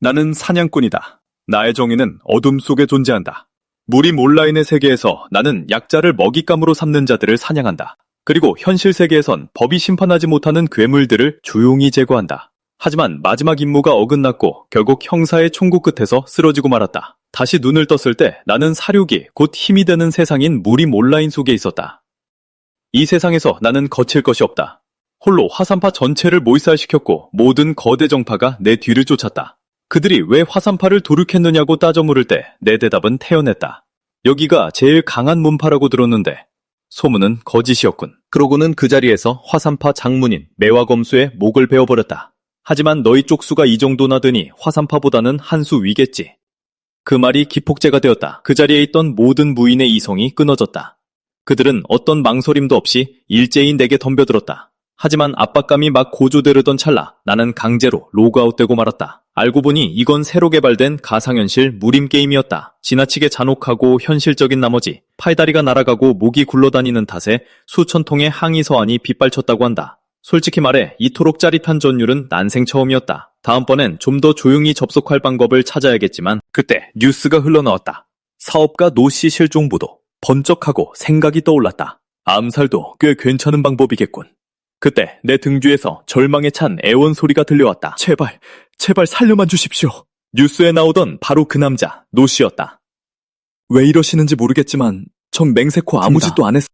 나는 사냥꾼이다. 나의 정의는 어둠 속에 존재한다. 무림 온라인의 세계에서 나는 약자를 먹잇감으로 삼는 자들을 사냥한다. 그리고 현실 세계에선 법이 심판하지 못하는 괴물들을 조용히 제거한다. 하지만 마지막 임무가 어긋났고 결국 형사의 총구 끝에서 쓰러지고 말았다. 다시 눈을 떴을 때 나는 사륙이 곧 힘이 되는 세상인 무림 온라인 속에 있었다. 이 세상에서 나는 거칠 것이 없다. 홀로 화산파 전체를 몰살시켰고 모든 거대 정파가 내 뒤를 쫓았다. 그들이 왜 화산파를 도륙했느냐고 따져 물을 때 내 대답은 태연했다. 여기가 제일 강한 문파라고 들었는데 소문은 거짓이었군. 그러고는 그 자리에서 화산파 장문인 매화검수의 목을 베어버렸다. 하지만 너희 쪽수가 이 정도나 되니 화산파보다는 한 수 위겠지. 그 말이 기폭제가 되었다. 그 자리에 있던 모든 무인의 이성이 끊어졌다. 그들은 어떤 망설임도 없이 일제히 내게 덤벼들었다. 하지만 압박감이 막 고조되려던 찰나 나는 강제로 로그아웃되고 말았다. 알고 보니 이건 새로 개발된 가상현실 무림 게임이었다. 지나치게 잔혹하고 현실적인 나머지 팔다리가 날아가고 목이 굴러다니는 탓에 수천 통의 항의 서한이 빗발쳤다고 한다. 솔직히 말해 이토록 짜릿한 전율은 난생 처음이었다. 다음번엔 좀 더 조용히 접속할 방법을 찾아야겠지만 그때 뉴스가 흘러나왔다. 사업가 노씨 실종 보도. 번쩍하고 생각이 떠올랐다. 암살도 꽤 괜찮은 방법이겠군. 그때 내 등 뒤에서 절망에 찬 애원 소리가 들려왔다. 제발 살려만 주십시오. 뉴스에 나오던 바로 그 남자, 노씨였다. 왜 이러시는지 모르겠지만 전 맹세코 아무 짓도 안 했어.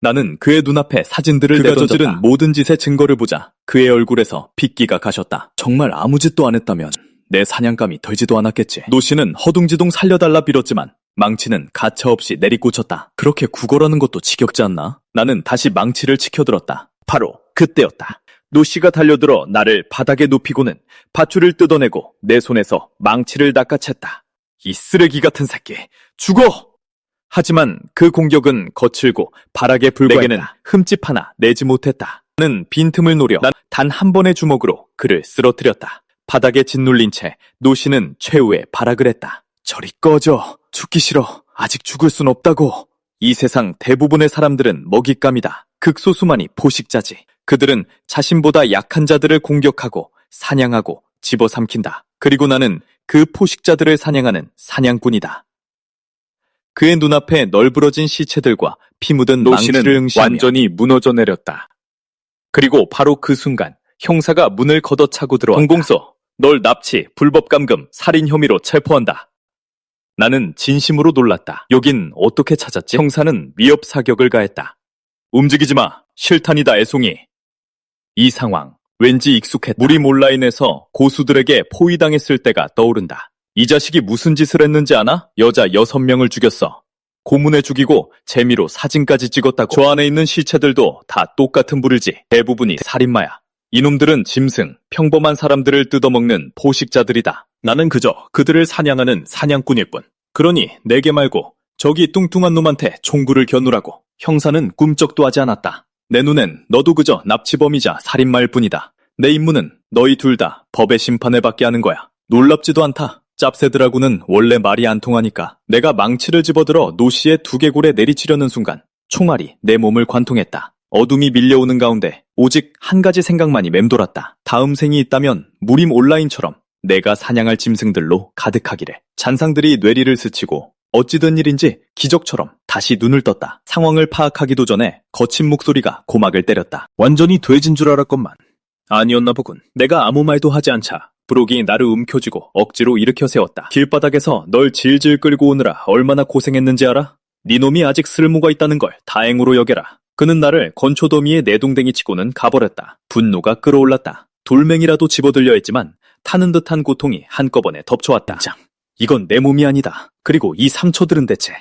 나는 그의 눈앞에 사진들을 내던졌다. 그가 저지른 모든 짓의 증거를 보자 그의 얼굴에서 핏기가 가셨다. 정말 아무 짓도 안 했다면 내 사냥감이 덜지도 않았겠지. 노씨는 허둥지둥 살려달라 빌었지만 망치는 가차없이 내리꽂혔다. 그렇게 구걸하는 것도 지겹지 않나? 나는 다시 망치를 치켜들었다. 바로 그때였다. 노씨가 달려들어 나를 바닥에 눕히고는 밧줄을 뜯어내고 내 손에서 망치를 낚아챘다. 이 쓰레기 같은 새끼, 죽어! 하지만 그 공격은 거칠고 발악에 불과했다. 내게는 흠집 하나 내지 못했다. 나는 빈틈을 노려 단 한 번의 주먹으로 그를 쓰러뜨렸다. 바닥에 짓눌린 채 노씨는 최후의 발악을 했다. 저리 꺼져. 죽기 싫어. 아직 죽을 순 없다고. 이 세상 대부분의 사람들은 먹잇감이다. 극소수만이 포식자지. 그들은 자신보다 약한 자들을 공격하고 사냥하고 집어삼킨다. 그리고 나는 그 포식자들을 사냥하는 사냥꾼이다. 그의 눈앞에 널브러진 시체들과 피 묻은 망치를 응시하며 완전히 무너져 내렸다. 그리고 바로 그 순간 형사가 문을 걷어차고 들어왔다. 공공서, 널 납치, 불법 감금, 살인 혐의로 체포한다. 나는 진심으로 놀랐다. 여긴 어떻게 찾았지? 형사는 위협 사격을 가했다. 움직이지 마. 실탄이다, 애송이. 이 상황, 왠지 익숙했다. 무림 온라인에서 고수들에게 포위당했을 때가 떠오른다. 이 자식이 무슨 짓을 했는지 아나? 여자 6명을 죽였어. 고문해 죽이고 재미로 사진까지 찍었다고. 저 안에 있는 시체들도 다 똑같은 부류지. 대부분이 살인마야. 이놈들은 짐승, 평범한 사람들을 뜯어먹는 포식자들이다. 나는 그저 그들을 사냥하는 사냥꾼일 뿐. 그러니 내게 말고 저기 뚱뚱한 놈한테 총구를 겨누라고. 형사는 꿈쩍도 하지 않았다. 내 눈엔 너도 그저 납치범이자 살인마일 뿐이다. 내 임무는 너희 둘 다 법의 심판을 받게 하는 거야. 놀랍지도 않다. 짭새들하고는 원래 말이 안 통하니까. 내가 망치를 집어들어 노씨의 두개골에 내리치려는 순간 총알이 내 몸을 관통했다. 어둠이 밀려오는 가운데 오직 한 가지 생각만이 맴돌았다. 다음 생이 있다면 무림 온라인처럼 내가 사냥할 짐승들로 가득하기를. 잔상들이 뇌리를 스치고 어찌된 일인지 기적처럼 다시 눈을 떴다. 상황을 파악하기도 전에 거친 목소리가 고막을 때렸다. 완전히 돼진 줄 알았건만 아니었나 보군. 내가 아무 말도 하지 않자 브록이 나를 움켜쥐고 억지로 일으켜 세웠다. 길바닥에서 널 질질 끌고 오느라 얼마나 고생했는지 알아? 네 놈이 아직 쓸모가 있다는 걸 다행으로 여겨라. 그는 나를 건초더미에 내동댕이 치고는 가버렸다. 분노가 끌어올랐다. 돌멩이라도 집어들려 했지만 타는 듯한 고통이 한꺼번에 덮쳐왔다. 이건 내 몸이 아니다. 그리고 이 삼초들은 대체.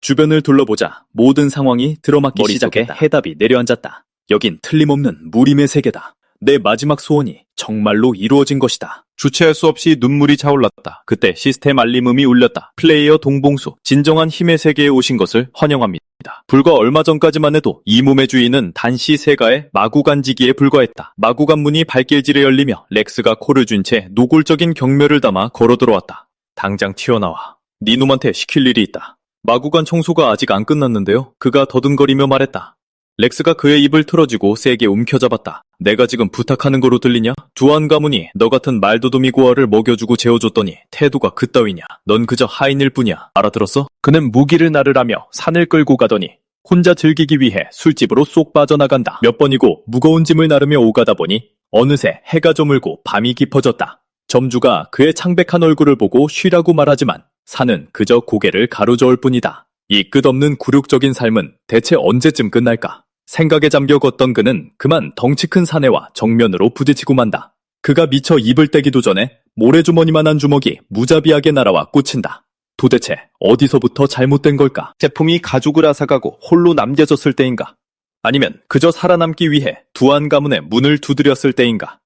주변을 둘러보자 모든 상황이 들어맞기 시작해 해답이 내려앉았다. 여긴 틀림없는 무림의 세계다. 내 마지막 소원이 정말로 이루어진 것이다. 주체할 수 없이 눈물이 차올랐다. 그때 시스템 알림음이 울렸다. 플레이어 동봉수, 진정한 힘의 세계에 오신 것을 환영합니다. 불과 얼마 전까지만 해도 이 몸의 주인은 단시 세가의 마구간지기에 불과했다. 마구간 문이 발길질에 열리며 렉스가 코를 쥔 채 노골적인 경멸을 담아 걸어 들어왔다. 당장 튀어나와. 네 놈한테 시킬 일이 있다. 마구간 청소가 아직 안 끝났는데요. 그가 더듬거리며 말했다. 렉스가 그의 입을 틀어쥐고 세게 움켜잡았다. 내가 지금 부탁하는 거로 들리냐? 두안 가문이 너 같은 말도둑이 고아를 먹여주고 재워줬더니 태도가 그따위냐? 넌 그저 하인일 뿐이야. 알아들었어? 그는 무기를 나르라며 산을 끌고 가더니 혼자 즐기기 위해 술집으로 쏙 빠져나간다. 몇 번이고 무거운 짐을 나르며 오가다 보니 어느새 해가 저물고 밤이 깊어졌다. 점주가 그의 창백한 얼굴을 보고 쉬라고 말하지만 산은 그저 고개를 가로저을 뿐이다. 이 끝없는 굴욕적인 삶은 대체 언제쯤 끝날까? 생각에 잠겨 걷던 그는 그만 덩치 큰 사내와 정면으로 부딪히고 만다. 그가 미처 입을 떼기도 전에 모래주머니만한 주먹이 무자비하게 날아와 꽂힌다. 도대체 어디서부터 잘못된 걸까? 제품이 가죽을 앗아가고 홀로 남겨졌을 때인가? 아니면 그저 살아남기 위해 두안 가문의 문을 두드렸을 때인가?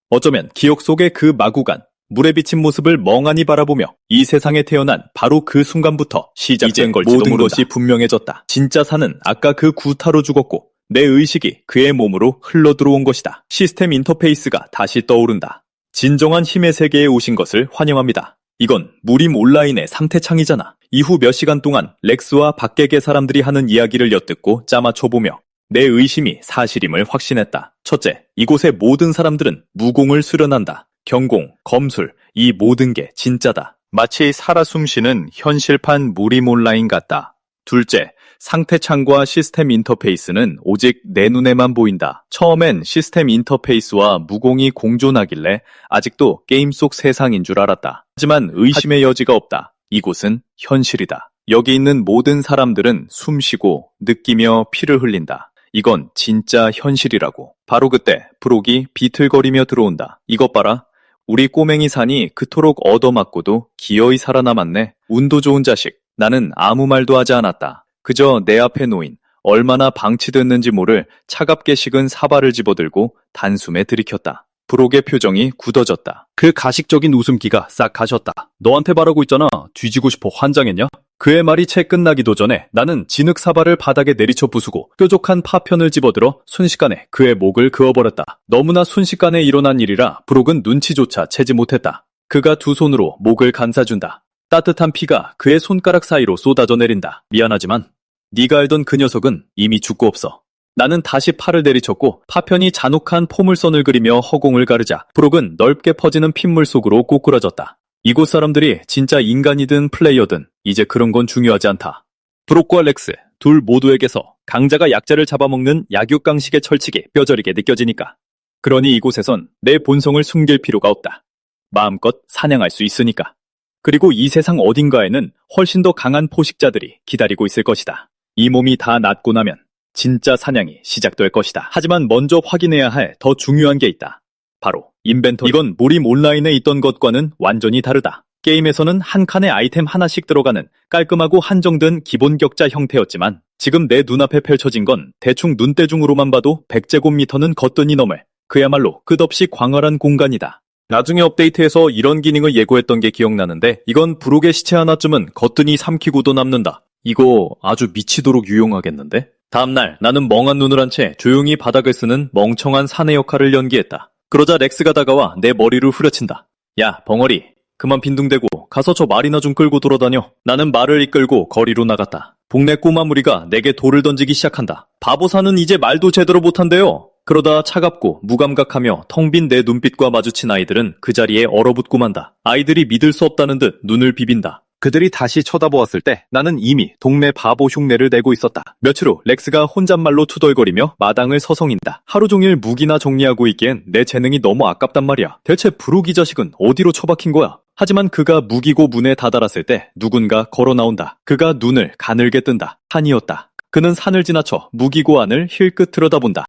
어쩌면 기억 속의 그 마구간, 물에 비친 모습을 멍하니 바라보며 이 세상에 태어난 바로 그 순간부터 시작된 걸지도 모든 모른다. 것이 분명해졌다. 진짜 산은 아까 그 구타로 죽었고 내 의식이 그의 몸으로 흘러들어온 것이다. 시스템 인터페이스가 다시 떠오른다. 진정한 힘의 세계에 오신 것을 환영합니다. 이건 무림 온라인의 상태창이잖아. 이후 몇 시간 동안 렉스와 밖에계 사람들이 하는 이야기를 엿듣고 짜맞춰보며 내 의심이 사실임을 확신했다. 첫째, 이곳의 모든 사람들은 무공을 수련한다. 경공, 검술, 이 모든 게 진짜다. 마치 살아 숨쉬는 현실판 무림 온라인 같다. 둘째, 상태창과 시스템 인터페이스는 오직 내 눈에만 보인다. 처음엔 시스템 인터페이스와 무공이 공존하길래 아직도 게임 속 세상인 줄 알았다. 하지만 의심의 여지가 없다. 이곳은 현실이다. 여기 있는 모든 사람들은 숨쉬고 느끼며 피를 흘린다. 이건 진짜 현실이라고. 바로 그때 브록이 비틀거리며 들어온다. 이것 봐라. 우리 꼬맹이 산이 그토록 얻어맞고도 기어이 살아남았네. 운도 좋은 자식. 나는 아무 말도 하지 않았다. 그저 내 앞에 놓인 얼마나 방치됐는지 모를 차갑게 식은 사발을 집어들고 단숨에 들이켰다. 브록의 표정이 굳어졌다. 그 가식적인 웃음기가 싹 가셨다. 너한테 말하고 있잖아. 뒤지고 싶어 환장했냐? 그의 말이 채 끝나기도 전에 나는 진흙 사발을 바닥에 내리쳐 부수고 뾰족한 파편을 집어들어 순식간에 그의 목을 그어버렸다. 너무나 순식간에 일어난 일이라 브록은 눈치조차 채지 못했다. 그가 두 손으로 목을 감싸준다. 따뜻한 피가 그의 손가락 사이로 쏟아져 내린다. 미안하지만 네가 알던 그 녀석은 이미 죽고 없어. 나는 다시 팔을 내리쳤고 파편이 잔혹한 포물선을 그리며 허공을 가르자 브록은 넓게 퍼지는 핏물 속으로 꼬꾸라졌다. 이곳 사람들이 진짜 인간이든 플레이어든 이제 그런 건 중요하지 않다. 브록과 렉스 둘 모두에게서 강자가 약자를 잡아먹는 약육강식의 철칙이 뼈저리게 느껴지니까. 그러니 이곳에선 내 본성을 숨길 필요가 없다. 마음껏 사냥할 수 있으니까. 그리고 이 세상 어딘가에는 훨씬 더 강한 포식자들이 기다리고 있을 것이다. 이 몸이 다 낫고 나면 진짜 사냥이 시작될 것이다. 하지만 먼저 확인해야 할 더 중요한 게 있다. 바로 인벤토리. 이건 무림 온라인에 있던 것과는 완전히 다르다. 게임에서는 한 칸에 아이템 하나씩 들어가는 깔끔하고 한정된 기본 격자 형태였지만 지금 내 눈앞에 펼쳐진 건 대충 눈대중으로만 봐도 100제곱미터는 거뜬히 넘을 그야말로 끝없이 광활한 공간이다. 나중에 업데이트에서 이런 기능을 예고했던 게 기억나는데 이건 브록의 시체 하나쯤은 거뜬히 삼키고도 남는다. 이거 아주 미치도록 유용하겠는데? 다음날 나는 멍한 눈을 한 채 조용히 바닥을 쓰는 멍청한 사내 역할을 연기했다. 그러자 렉스가 다가와 내 머리를 후려친다. 야, 벙어리. 그만 빈둥대고 가서 저 말이나 좀 끌고 돌아다녀. 나는 말을 이끌고 거리로 나갔다. 동네 꼬마 무리가 내게 돌을 던지기 시작한다. 바보사는 이제 말도 제대로 못한대요. 그러다 차갑고 무감각하며 텅 빈 내 눈빛과 마주친 아이들은 그 자리에 얼어붙고 만다. 아이들이 믿을 수 없다는 듯 눈을 비빈다. 그들이 다시 쳐다보았을 때 나는 이미 동네 바보 흉내를 내고 있었다. 며칠 후 렉스가 혼잣말로 투덜거리며 마당을 서성인다. 하루 종일 무기나 정리하고 있기엔 내 재능이 너무 아깝단 말이야. 대체 브룩 이 자식은 어디로 처박힌 거야? 하지만 그가 무기고 문에 다다랐을 때 누군가 걸어 나온다. 그가 눈을 가늘게 뜬다. 산이었다. 그는 산을 지나쳐 무기고 안을 힐끗 들여다본다.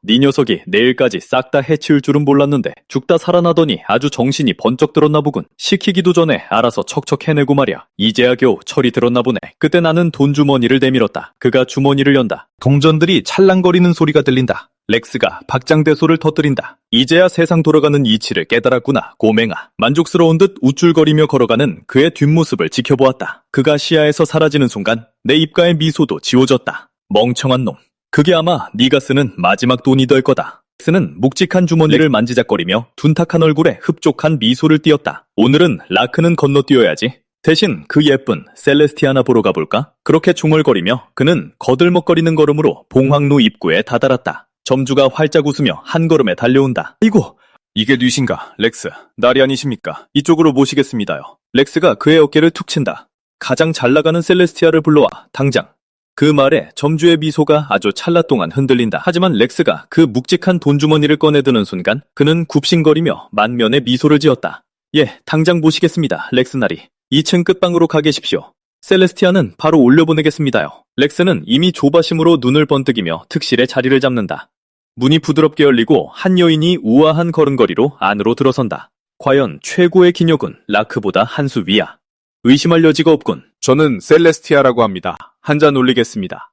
네 녀석이 내일까지 싹 다 해치울 줄은 몰랐는데 죽다 살아나더니 아주 정신이 번쩍 들었나 보군. 시키기도 전에 알아서 척척 해내고 말이야. 이제야 겨우 철이 들었나 보네. 그때 나는 돈 주머니를 내밀었다. 그가 주머니를 연다. 동전들이 찰랑거리는 소리가 들린다. 렉스가 박장대소를 터뜨린다. 이제야 세상 돌아가는 이치를 깨달았구나, 고맹아. 만족스러운 듯 우쭐거리며 걸어가는 그의 뒷모습을 지켜보았다. 그가 시야에서 사라지는 순간 내 입가의 미소도 지워졌다. 멍청한 놈. 그게 아마 네가 쓰는 마지막 돈이 될 거다. 렉스는 묵직한 주머니를 만지작거리며 둔탁한 얼굴에 흡족한 미소를 띄었다. 오늘은 라크는 건너뛰어야지. 대신 그 예쁜 셀레스티아나 보러 가볼까? 그렇게 중얼거리며 그는 거들먹거리는 걸음으로 봉황로 입구에 다다랐다. 점주가 활짝 웃으며 한 걸음에 달려온다. 이고! 이게 뉘신가, 렉스. 날이 아니십니까? 이쪽으로 모시겠습니다요. 렉스가 그의 어깨를 툭 친다. 가장 잘나가는 셀레스티아를 불러와, 당장. 그 말에 점주의 미소가 아주 찰나 동안 흔들린다. 하지만 렉스가 그 묵직한 돈주머니를 꺼내드는 순간 그는 굽신거리며 만면에 미소를 지었다. 예, 당장 모시겠습니다, 렉스나리. 2층 끝방으로 가 계십시오. 셀레스티아는 바로 올려보내겠습니다요. 렉스는 이미 조바심으로 눈을 번뜩이며 특실에 자리를 잡는다. 문이 부드럽게 열리고 한 여인이 우아한 걸음걸이로 안으로 들어선다. 과연 최고의 기녀군 라크보다 한 수 위야. 의심할 여지가 없군. 저는 셀레스티아라고 합니다. 한 잔 올리겠습니다.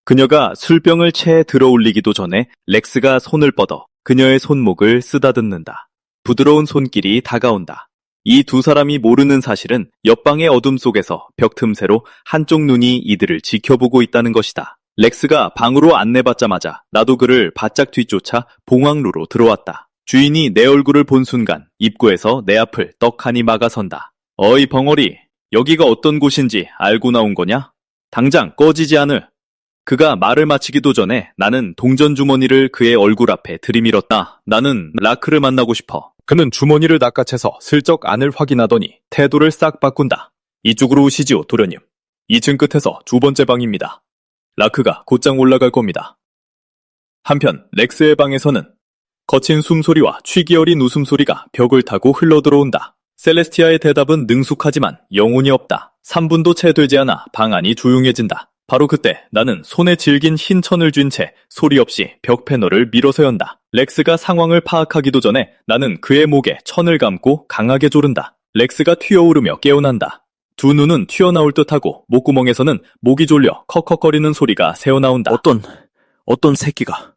그녀가 술병을 채 들어올리기도 전에 렉스가 손을 뻗어 그녀의 손목을 쓰다듬는다. 부드러운 손길이 다가온다. 이 두 사람이 모르는 사실은 옆방의 어둠 속에서 벽 틈새로 한쪽 눈이 이들을 지켜보고 있다는 것이다. 렉스가 방으로 안내받자마자 나도 그를 바짝 뒤쫓아 봉황루로 들어왔다. 주인이 내 얼굴을 본 순간 입구에서 내 앞을 떡하니 막아선다. 어이 벙어리, 여기가 어떤 곳인지 알고 나온 거냐? 당장 꺼지지 않을. 그가 말을 마치기도 전에 나는 동전 주머니를 그의 얼굴 앞에 들이밀었다. 나는 라크를 만나고 싶어. 그는 주머니를 낚아채서 슬쩍 안을 확인하더니 태도를 싹 바꾼다. 이쪽으로 오시지요, 도련님. 2층 끝에서 두 번째 방입니다. 라크가 곧장 올라갈 겁니다. 한편 렉스의 방에서는 거친 숨소리와 취기 어린 웃음소리가 벽을 타고 흘러들어온다. 셀레스티아의 대답은 능숙하지만 영혼이 없다. 3분도 채 되지 않아 방 안이 조용해진다. 바로 그때 나는 손에 질긴 흰 천을 쥔 채 소리 없이 벽 패널을 밀어서 연다. 렉스가 상황을 파악하기도 전에 나는 그의 목에 천을 감고 강하게 조른다. 렉스가 튀어오르며 깨어난다. 두 눈은 튀어나올 듯하고 목구멍에서는 목이 졸려 컥컥거리는 소리가 새어나온다. 어떤 새끼가.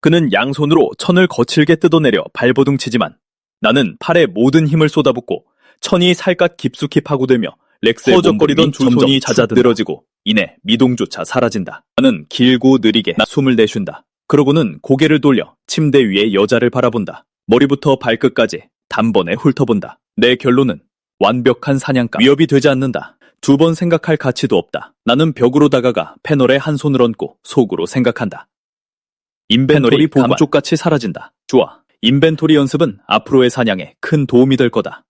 그는 양손으로 천을 거칠게 뜯어내려 발버둥치지만 나는 팔에 모든 힘을 쏟아붓고 천이 살갗 깊숙이 파고들며 렉스의 허적거리던 두 손이 잦아든 늘어지고 이내 미동조차 사라진다. 나는 길고 느리게 숨을 내쉰다. 그러고는 고개를 돌려 침대 위에 여자를 바라본다. 머리부터 발끝까지 단번에 훑어본다. 내 결론은 완벽한 사냥감. 위협이 되지 않는다. 두 번 생각할 가치도 없다. 나는 벽으로 다가가 패널에 한 손을 얹고 속으로 생각한다. 인벤토리 감쪽같이 사라진다. 좋아. 인벤토리 연습은 앞으로의 사냥에 큰 도움이 될 거다.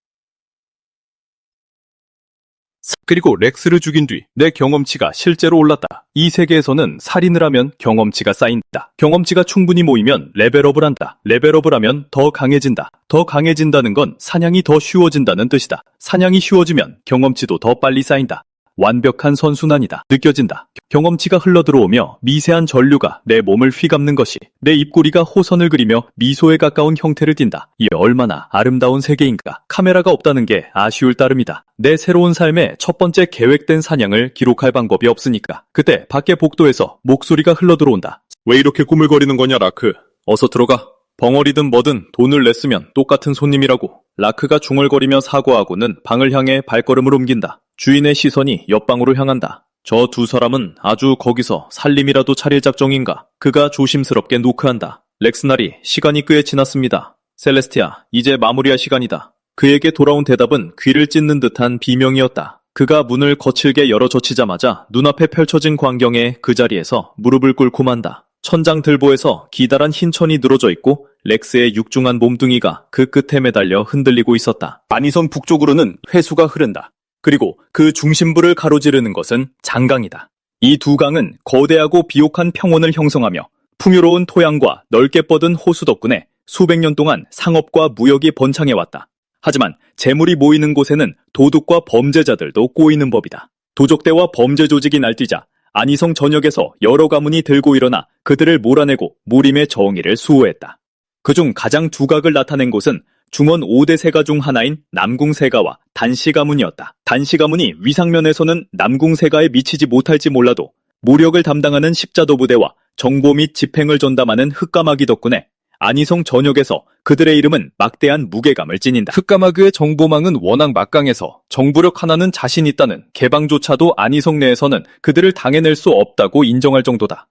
그리고 렉스를 죽인 뒤 내 경험치가 실제로 올랐다. 이 세계에서는 살인을 하면 경험치가 쌓인다. 경험치가 충분히 모이면 레벨업을 한다. 레벨업을 하면 더 강해진다. 더 강해진다는 건 사냥이 더 쉬워진다는 뜻이다. 사냥이 쉬워지면 경험치도 더 빨리 쌓인다. 완벽한 선순환이다. 느껴진다. 경험치가 흘러들어오며 미세한 전류가 내 몸을 휘감는 것이 내 입꼬리가 호선을 그리며 미소에 가까운 형태를 띈다. 이 얼마나 아름다운 세계인가. 카메라가 없다는 게 아쉬울 따름이다. 내 새로운 삶의 첫 번째 계획된 사냥을 기록할 방법이 없으니까. 그때 밖의 복도에서 목소리가 흘러들어온다. 왜 이렇게 꾸물거리는 거냐, 라크. 어서 들어가. 벙어리든 뭐든 돈을 냈으면 똑같은 손님이라고. 라크가 중얼거리며 사과하고는 방을 향해 발걸음을 옮긴다. 주인의 시선이 옆방으로 향한다. 저 두 사람은 아주 거기서 살림이라도 차릴 작정인가. 그가 조심스럽게 노크한다. 렉스나리, 시간이 꽤 지났습니다. 셀레스티아, 이제 마무리할 시간이다. 그에게 돌아온 대답은 귀를 찢는 듯한 비명이었다. 그가 문을 거칠게 열어젖히자마자 눈앞에 펼쳐진 광경에 그 자리에서 무릎을 꿇고 만다. 천장 들보에서 기다란 흰 천이 늘어져 있고 렉스의 육중한 몸뚱이가 그 끝에 매달려 흔들리고 있었다. 안희성 북쪽으로는 회수가 흐른다. 그리고 그 중심부를 가로지르는 것은 장강이다. 이 두 강은 거대하고 비옥한 평원을 형성하며 풍요로운 토양과 넓게 뻗은 호수 덕분에 수백 년 동안 상업과 무역이 번창해왔다. 하지만 재물이 모이는 곳에는 도둑과 범죄자들도 꼬이는 법이다. 도적대와 범죄 조직이 날뛰자 안희성 전역에서 여러 가문이 들고 일어나 그들을 몰아내고 무림의 정의를 수호했다. 그중 가장 두각을 나타낸 곳은 중원 5대 세가 중 하나인 남궁세가와 단시가문이었다. 단시가문이 위상면에서는 남궁세가에 미치지 못할지 몰라도 무력을 담당하는 십자도 부대와 정보 및 집행을 전담하는 흑까마귀 덕분에 안희성 전역에서 그들의 이름은 막대한 무게감을 지닌다. 흑까마귀의 정보망은 워낙 막강해서 정보력 하나는 자신 있다는 개방조차도 안희성 내에서는 그들을 당해낼 수 없다고 인정할 정도다.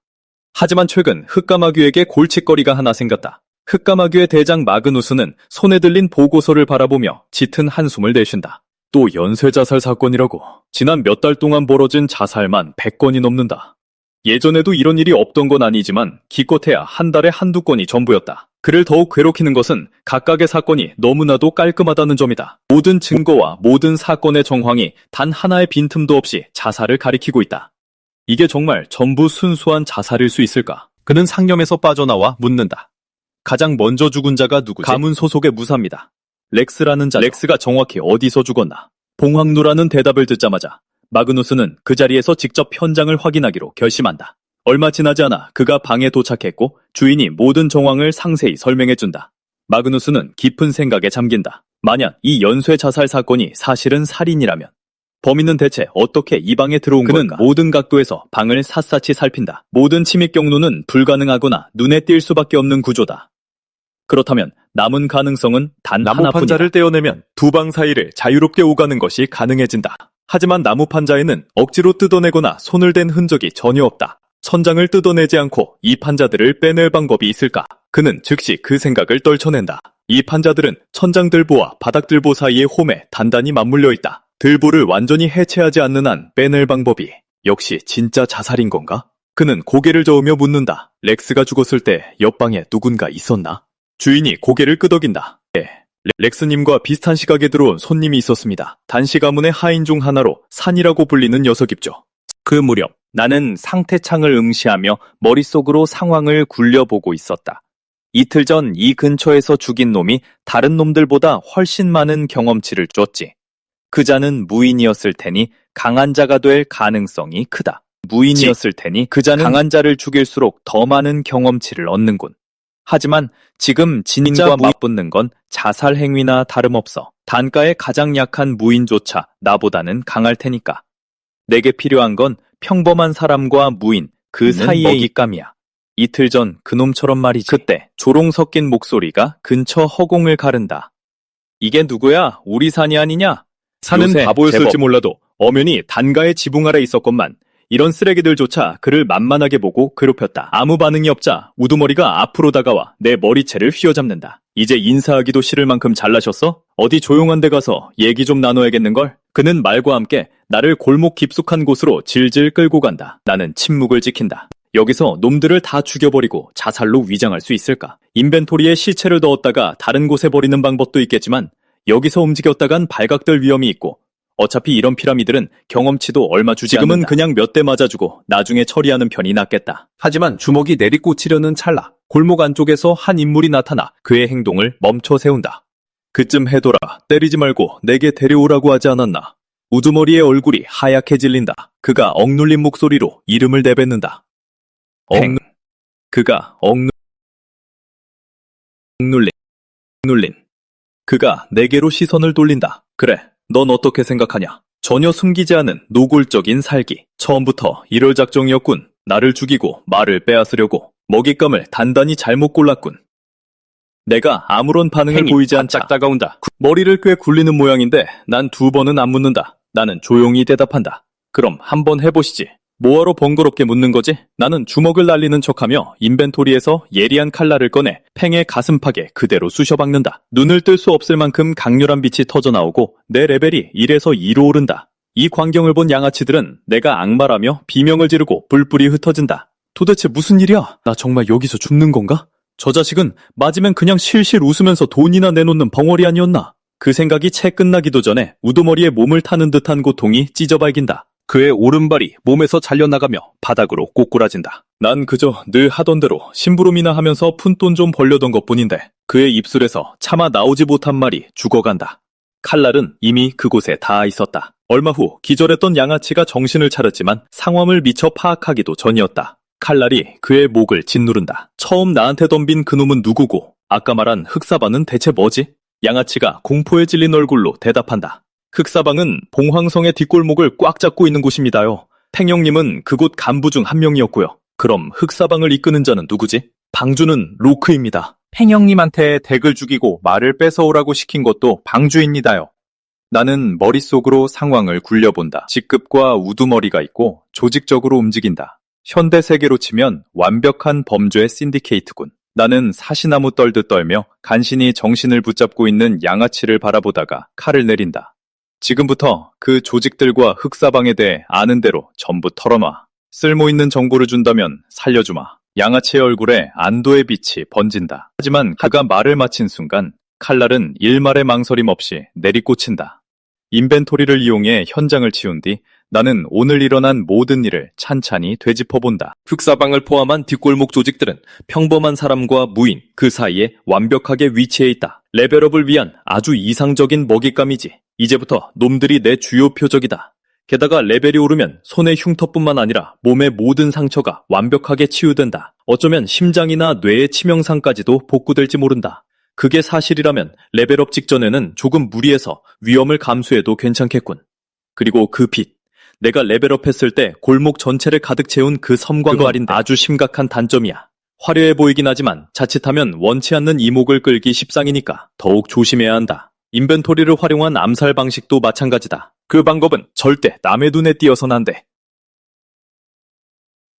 하지만 최근 흑까마귀에게 골칫거리가 하나 생겼다. 흑까마귀의 대장 마그누스는 손에 들린 보고서를 바라보며 짙은 한숨을 내쉰다. 또 연쇄자살 사건이라고. 지난 몇 달 동안 벌어진 자살만 100건이 넘는다. 예전에도 이런 일이 없던 건 아니지만 기껏해야 한 달에 한두 건이 전부였다. 그를 더욱 괴롭히는 것은 각각의 사건이 너무나도 깔끔하다는 점이다. 모든 증거와 모든 사건의 정황이 단 하나의 빈틈도 없이 자살을 가리키고 있다. 이게 정말 전부 순수한 자살일 수 있을까? 그는 상념에서 빠져나와 묻는다. 가장 먼저 죽은 자가 누구지? 가문 소속의 무사입니다. 렉스라는 자. 렉스가 정확히 어디서 죽었나? 봉황누라는 대답을 듣자마자 마그누스는 그 자리에서 직접 현장을 확인하기로 결심한다. 얼마 지나지 않아 그가 방에 도착했고 주인이 모든 정황을 상세히 설명해준다. 마그누스는 깊은 생각에 잠긴다. 만약 이 연쇄 자살 사건이 사실은 살인이라면 범인은 대체 어떻게 이 방에 들어온 그는 걸까? 모든 각도에서 방을 샅샅이 살핀다. 모든 침입 경로는 불가능하거나 눈에 띌 수밖에 없는 구조다. 그렇다면 남은 가능성은 단 나무 하나뿐이다. 판자를 떼어내면 두 방 사이를 자유롭게 오가는 것이 가능해진다. 하지만 나무 판자에는 억지로 뜯어내거나 손을 댄 흔적이 전혀 없다. 천장을 뜯어내지 않고 이 판자들을 빼낼 방법이 있을까? 그는 즉시 그 생각을 떨쳐낸다. 이 판자들은 천장 들보와 바닥 들보 사이의 홈에 단단히 맞물려 있다. 들보를 완전히 해체하지 않는 한 빼낼 방법이 역시 진짜 자살인 건가? 그는 고개를 저으며 묻는다. 렉스가 죽었을 때 옆방에 누군가 있었나? 주인이 고개를 끄덕인다. 네, 렉스님과 비슷한 시각에 들어온 손님이 있었습니다. 단시 가문의 하인 중 하나로 산이라고 불리는 녀석입죠. 그 무렵 나는 상태창을 응시하며 머릿속으로 상황을 굴려보고 있었다. 이틀 전 이 근처에서 죽인 놈이 다른 놈들보다 훨씬 많은 경험치를 줬지. 그 자는 무인이었을 테니 강한 자가 될 가능성이 크다. 무인이었을 테니 그 자는 강한 자를 죽일수록 더 많은 경험치를 얻는군. 하지만 지금 진인과 맞붙는 건 자살 행위나 다름없어. 단가에 가장 약한 무인조차 나보다는 강할 테니까. 내게 필요한 건 평범한 사람과 무인, 그 사이의 먹잇감이야. 이틀 전 그놈처럼 말이지. 그때 조롱 섞인 목소리가 근처 허공을 가른다. 이게 누구야? 우리 산이 아니냐? 산은 요새 바보였을지 제법 몰라도 엄연히 단가의 지붕 아래 있었건만 이런 쓰레기들조차 그를 만만하게 보고 괴롭혔다. 아무 반응이 없자 우두머리가 앞으로 다가와 내 머리채를 휘어잡는다. 이제 인사하기도 싫을 만큼 잘나셨어? 어디 조용한 데 가서 얘기 좀 나눠야겠는걸? 그는 말과 함께 나를 골목 깊숙한 곳으로 질질 끌고 간다. 나는 침묵을 지킨다. 여기서 놈들을 다 죽여버리고 자살로 위장할 수 있을까? 인벤토리에 시체를 넣었다가 다른 곳에 버리는 방법도 있겠지만 여기서 움직였다간 발각될 위험이 있고 어차피 이런 피라미드는 경험치도 얼마 주지 않는다. 지금은 그냥 몇 대 맞아주고 나중에 처리하는 편이 낫겠다. 하지만 주먹이 내리꽂히려는 찰나 골목 안쪽에서 한 인물이 나타나 그의 행동을 멈춰 세운다. 그쯤 해둬라. 때리지 말고 내게 데려오라고 하지 않았나. 우두머리의 얼굴이 하얗게 질린다. 그가 억눌린 목소리로 이름을 내뱉는다. 그가 억눌린. 그가 내게로 시선을 돌린다. 그래, 넌 어떻게 생각하냐? 전혀 숨기지 않은 노골적인 살기. 처음부터 이럴 작정이었군. 나를 죽이고 말을 빼앗으려고. 먹잇감을 단단히 잘못 골랐군. 내가 아무런 반응을 보이지 않자 다가온다. 머리를 꽤 굴리는 모양인데 난 두 번은 안 묻는다. 나는 조용히 대답한다. 그럼 한번 해보시지. 뭐하러 번거롭게 묻는 거지? 나는 주먹을 날리는 척하며 인벤토리에서 예리한 칼날을 꺼내 팽의 가슴팍에 그대로 쑤셔박는다. 눈을 뜰 수 없을 만큼 강렬한 빛이 터져나오고 내 레벨이 1에서 2로 오른다. 이 광경을 본 양아치들은 내가 악마라며 비명을 지르고 뿔뿔이 흩어진다. 도대체 무슨 일이야? 나 정말 여기서 죽는 건가? 저 자식은 맞으면 그냥 실실 웃으면서 돈이나 내놓는 벙어리 아니었나? 그 생각이 채 끝나기도 전에 우두머리에 몸을 타는 듯한 고통이 찢어발긴다. 그의 오른발이 몸에서 잘려나가며 바닥으로 꼬꾸라진다. 난 그저 늘 하던 대로 심부름이나 하면서 푼돈 좀 벌려던 것뿐인데 그의 입술에서 차마 나오지 못한 말이 죽어간다. 칼날은 이미 그곳에 닿아 있었다. 얼마 후 기절했던 양아치가 정신을 차렸지만 상황을 미처 파악하기도 전이었다. 칼날이 그의 목을 짓누른다. 처음 나한테 덤빈 그놈은 누구고 아까 말한 흑사반은 대체 뭐지? 양아치가 공포에 질린 얼굴로 대답한다. 흑사방은 봉황성의 뒷골목을 꽉 잡고 있는 곳입니다요. 팽형님은 그곳 간부 중 한 명이었고요. 그럼 흑사방을 이끄는 자는 누구지? 방주는 로크입니다. 팽형님한테 덱을 죽이고 말을 뺏어오라고 시킨 것도 방주입니다요. 나는 머릿속으로 상황을 굴려본다. 직급과 우두머리가 있고 조직적으로 움직인다. 현대 세계로 치면 완벽한 범죄의 신디케이트군. 나는 사시나무 떨듯 떨며 간신히 정신을 붙잡고 있는 양아치를 바라보다가 칼을 내린다. 지금부터 그 조직들과 흑사방에 대해 아는 대로 전부 털어놔. 쓸모있는 정보를 준다면 살려주마. 양아치의 얼굴에 안도의 빛이 번진다. 하지만 그가 말을 마친 순간 칼날은 일말의 망설임 없이 내리꽂힌다. 인벤토리를 이용해 현장을 치운 뒤 나는 오늘 일어난 모든 일을 찬찬히 되짚어본다. 흑사방을 포함한 뒷골목 조직들은 평범한 사람과 무인, 그 사이에 완벽하게 위치해 있다. 레벨업을 위한 아주 이상적인 먹잇감이지. 이제부터 놈들이 내 주요 표적이다. 게다가 레벨이 오르면 손의 흉터뿐만 아니라 몸의 모든 상처가 완벽하게 치유된다. 어쩌면 심장이나 뇌의 치명상까지도 복구될지 모른다. 그게 사실이라면 레벨업 직전에는 조금 무리해서 위험을 감수해도 괜찮겠군. 그리고 그 빛. 내가 레벨업했을 때 골목 전체를 가득 채운 그 섬광 말인데 아주 심각한 단점이야. 화려해 보이긴 하지만 자칫하면 원치 않는 이목을 끌기 십상이니까 더욱 조심해야 한다. 인벤토리를 활용한 암살 방식도 마찬가지다. 그 방법은 절대 남의 눈에 띄어선 안 돼.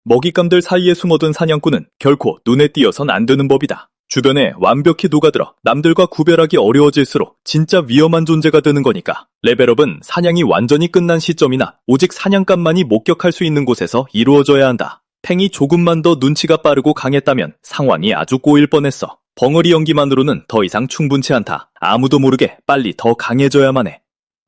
먹잇감들 사이에 숨어든 사냥꾼은 결코 눈에 띄어선 안 되는 법이다. 주변에 완벽히 녹아들어 남들과 구별하기 어려워질수록 진짜 위험한 존재가 되는 거니까. 레벨업은 사냥이 완전히 끝난 시점이나 오직 사냥감만이 목격할 수 있는 곳에서 이루어져야 한다. 팽이 조금만 더 눈치가 빠르고 강했다면 상황이 아주 꼬일 뻔했어. 벙어리 연기만으로는 더 이상 충분치 않다. 아무도 모르게 빨리 더 강해져야만 해.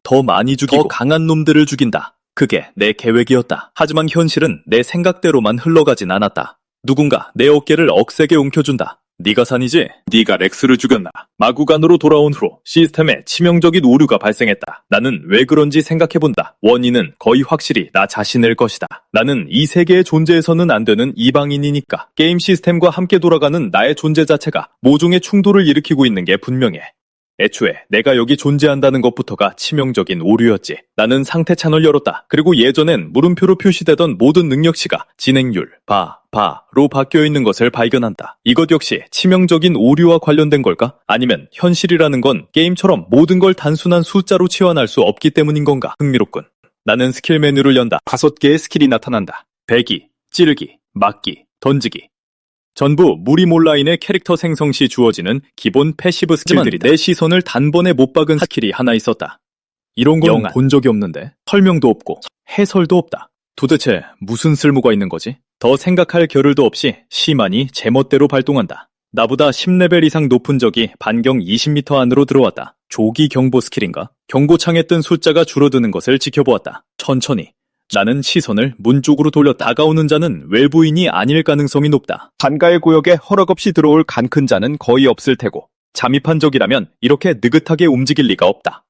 더 많이 죽이고 더 강한 놈들을 죽인다. 그게 내 계획이었다. 하지만 현실은 내 생각대로만 흘러가진 않았다. 누군가 내 어깨를 억세게 움켜준다. 네가 산이지? 네가 렉스를 죽였나? 마구간으로 돌아온 후로 시스템에 치명적인 오류가 발생했다. 나는 왜 그런지 생각해본다. 원인은 거의 확실히 나 자신일 것이다. 나는 이 세계의 존재에서는 안 되는 이방인이니까. 게임 시스템과 함께 돌아가는 나의 존재 자체가 모종의 충돌을 일으키고 있는 게 분명해. 애초에 내가 여기 존재한다는 것부터가 치명적인 오류였지. 나는 상태 창을 열었다. 그리고 예전엔 물음표로 표시되던 모든 능력치가 진행률, 바로 바뀌어있는 것을 발견한다. 이것 역시 치명적인 오류와 관련된 걸까? 아니면 현실이라는 건 게임처럼 모든 걸 단순한 숫자로 치환할 수 없기 때문인 건가? 흥미롭군. 나는 스킬 메뉴를 연다. 5개의 스킬이 나타난다. 배기, 찌르기, 막기, 던지기. 전부 무리몰 라인의 캐릭터 생성 시 주어지는 기본 패시브 스킬들이다. 내 시선을 단번에 못 박은 스킬이 하나 있었다. 이런 건 본 적이 없는데 설명도 없고 해설도 없다. 도대체 무슨 쓸모가 있는 거지? 더 생각할 겨를도 없이 시만이 제멋대로 발동한다. 나보다 10레벨 이상 높은 적이 반경 20m 안으로 들어왔다. 조기 경보 스킬인가? 경고창에 뜬 숫자가 줄어드는 것을 지켜보았다. 천천히. 나는 시선을 문 쪽으로 돌려. 다가오는 자는 외부인이 아닐 가능성이 높다. 단가의 구역에 허락 없이 들어올 간큰 자는 거의 없을 테고 잠입한 적이라면 이렇게 느긋하게 움직일 리가 없다.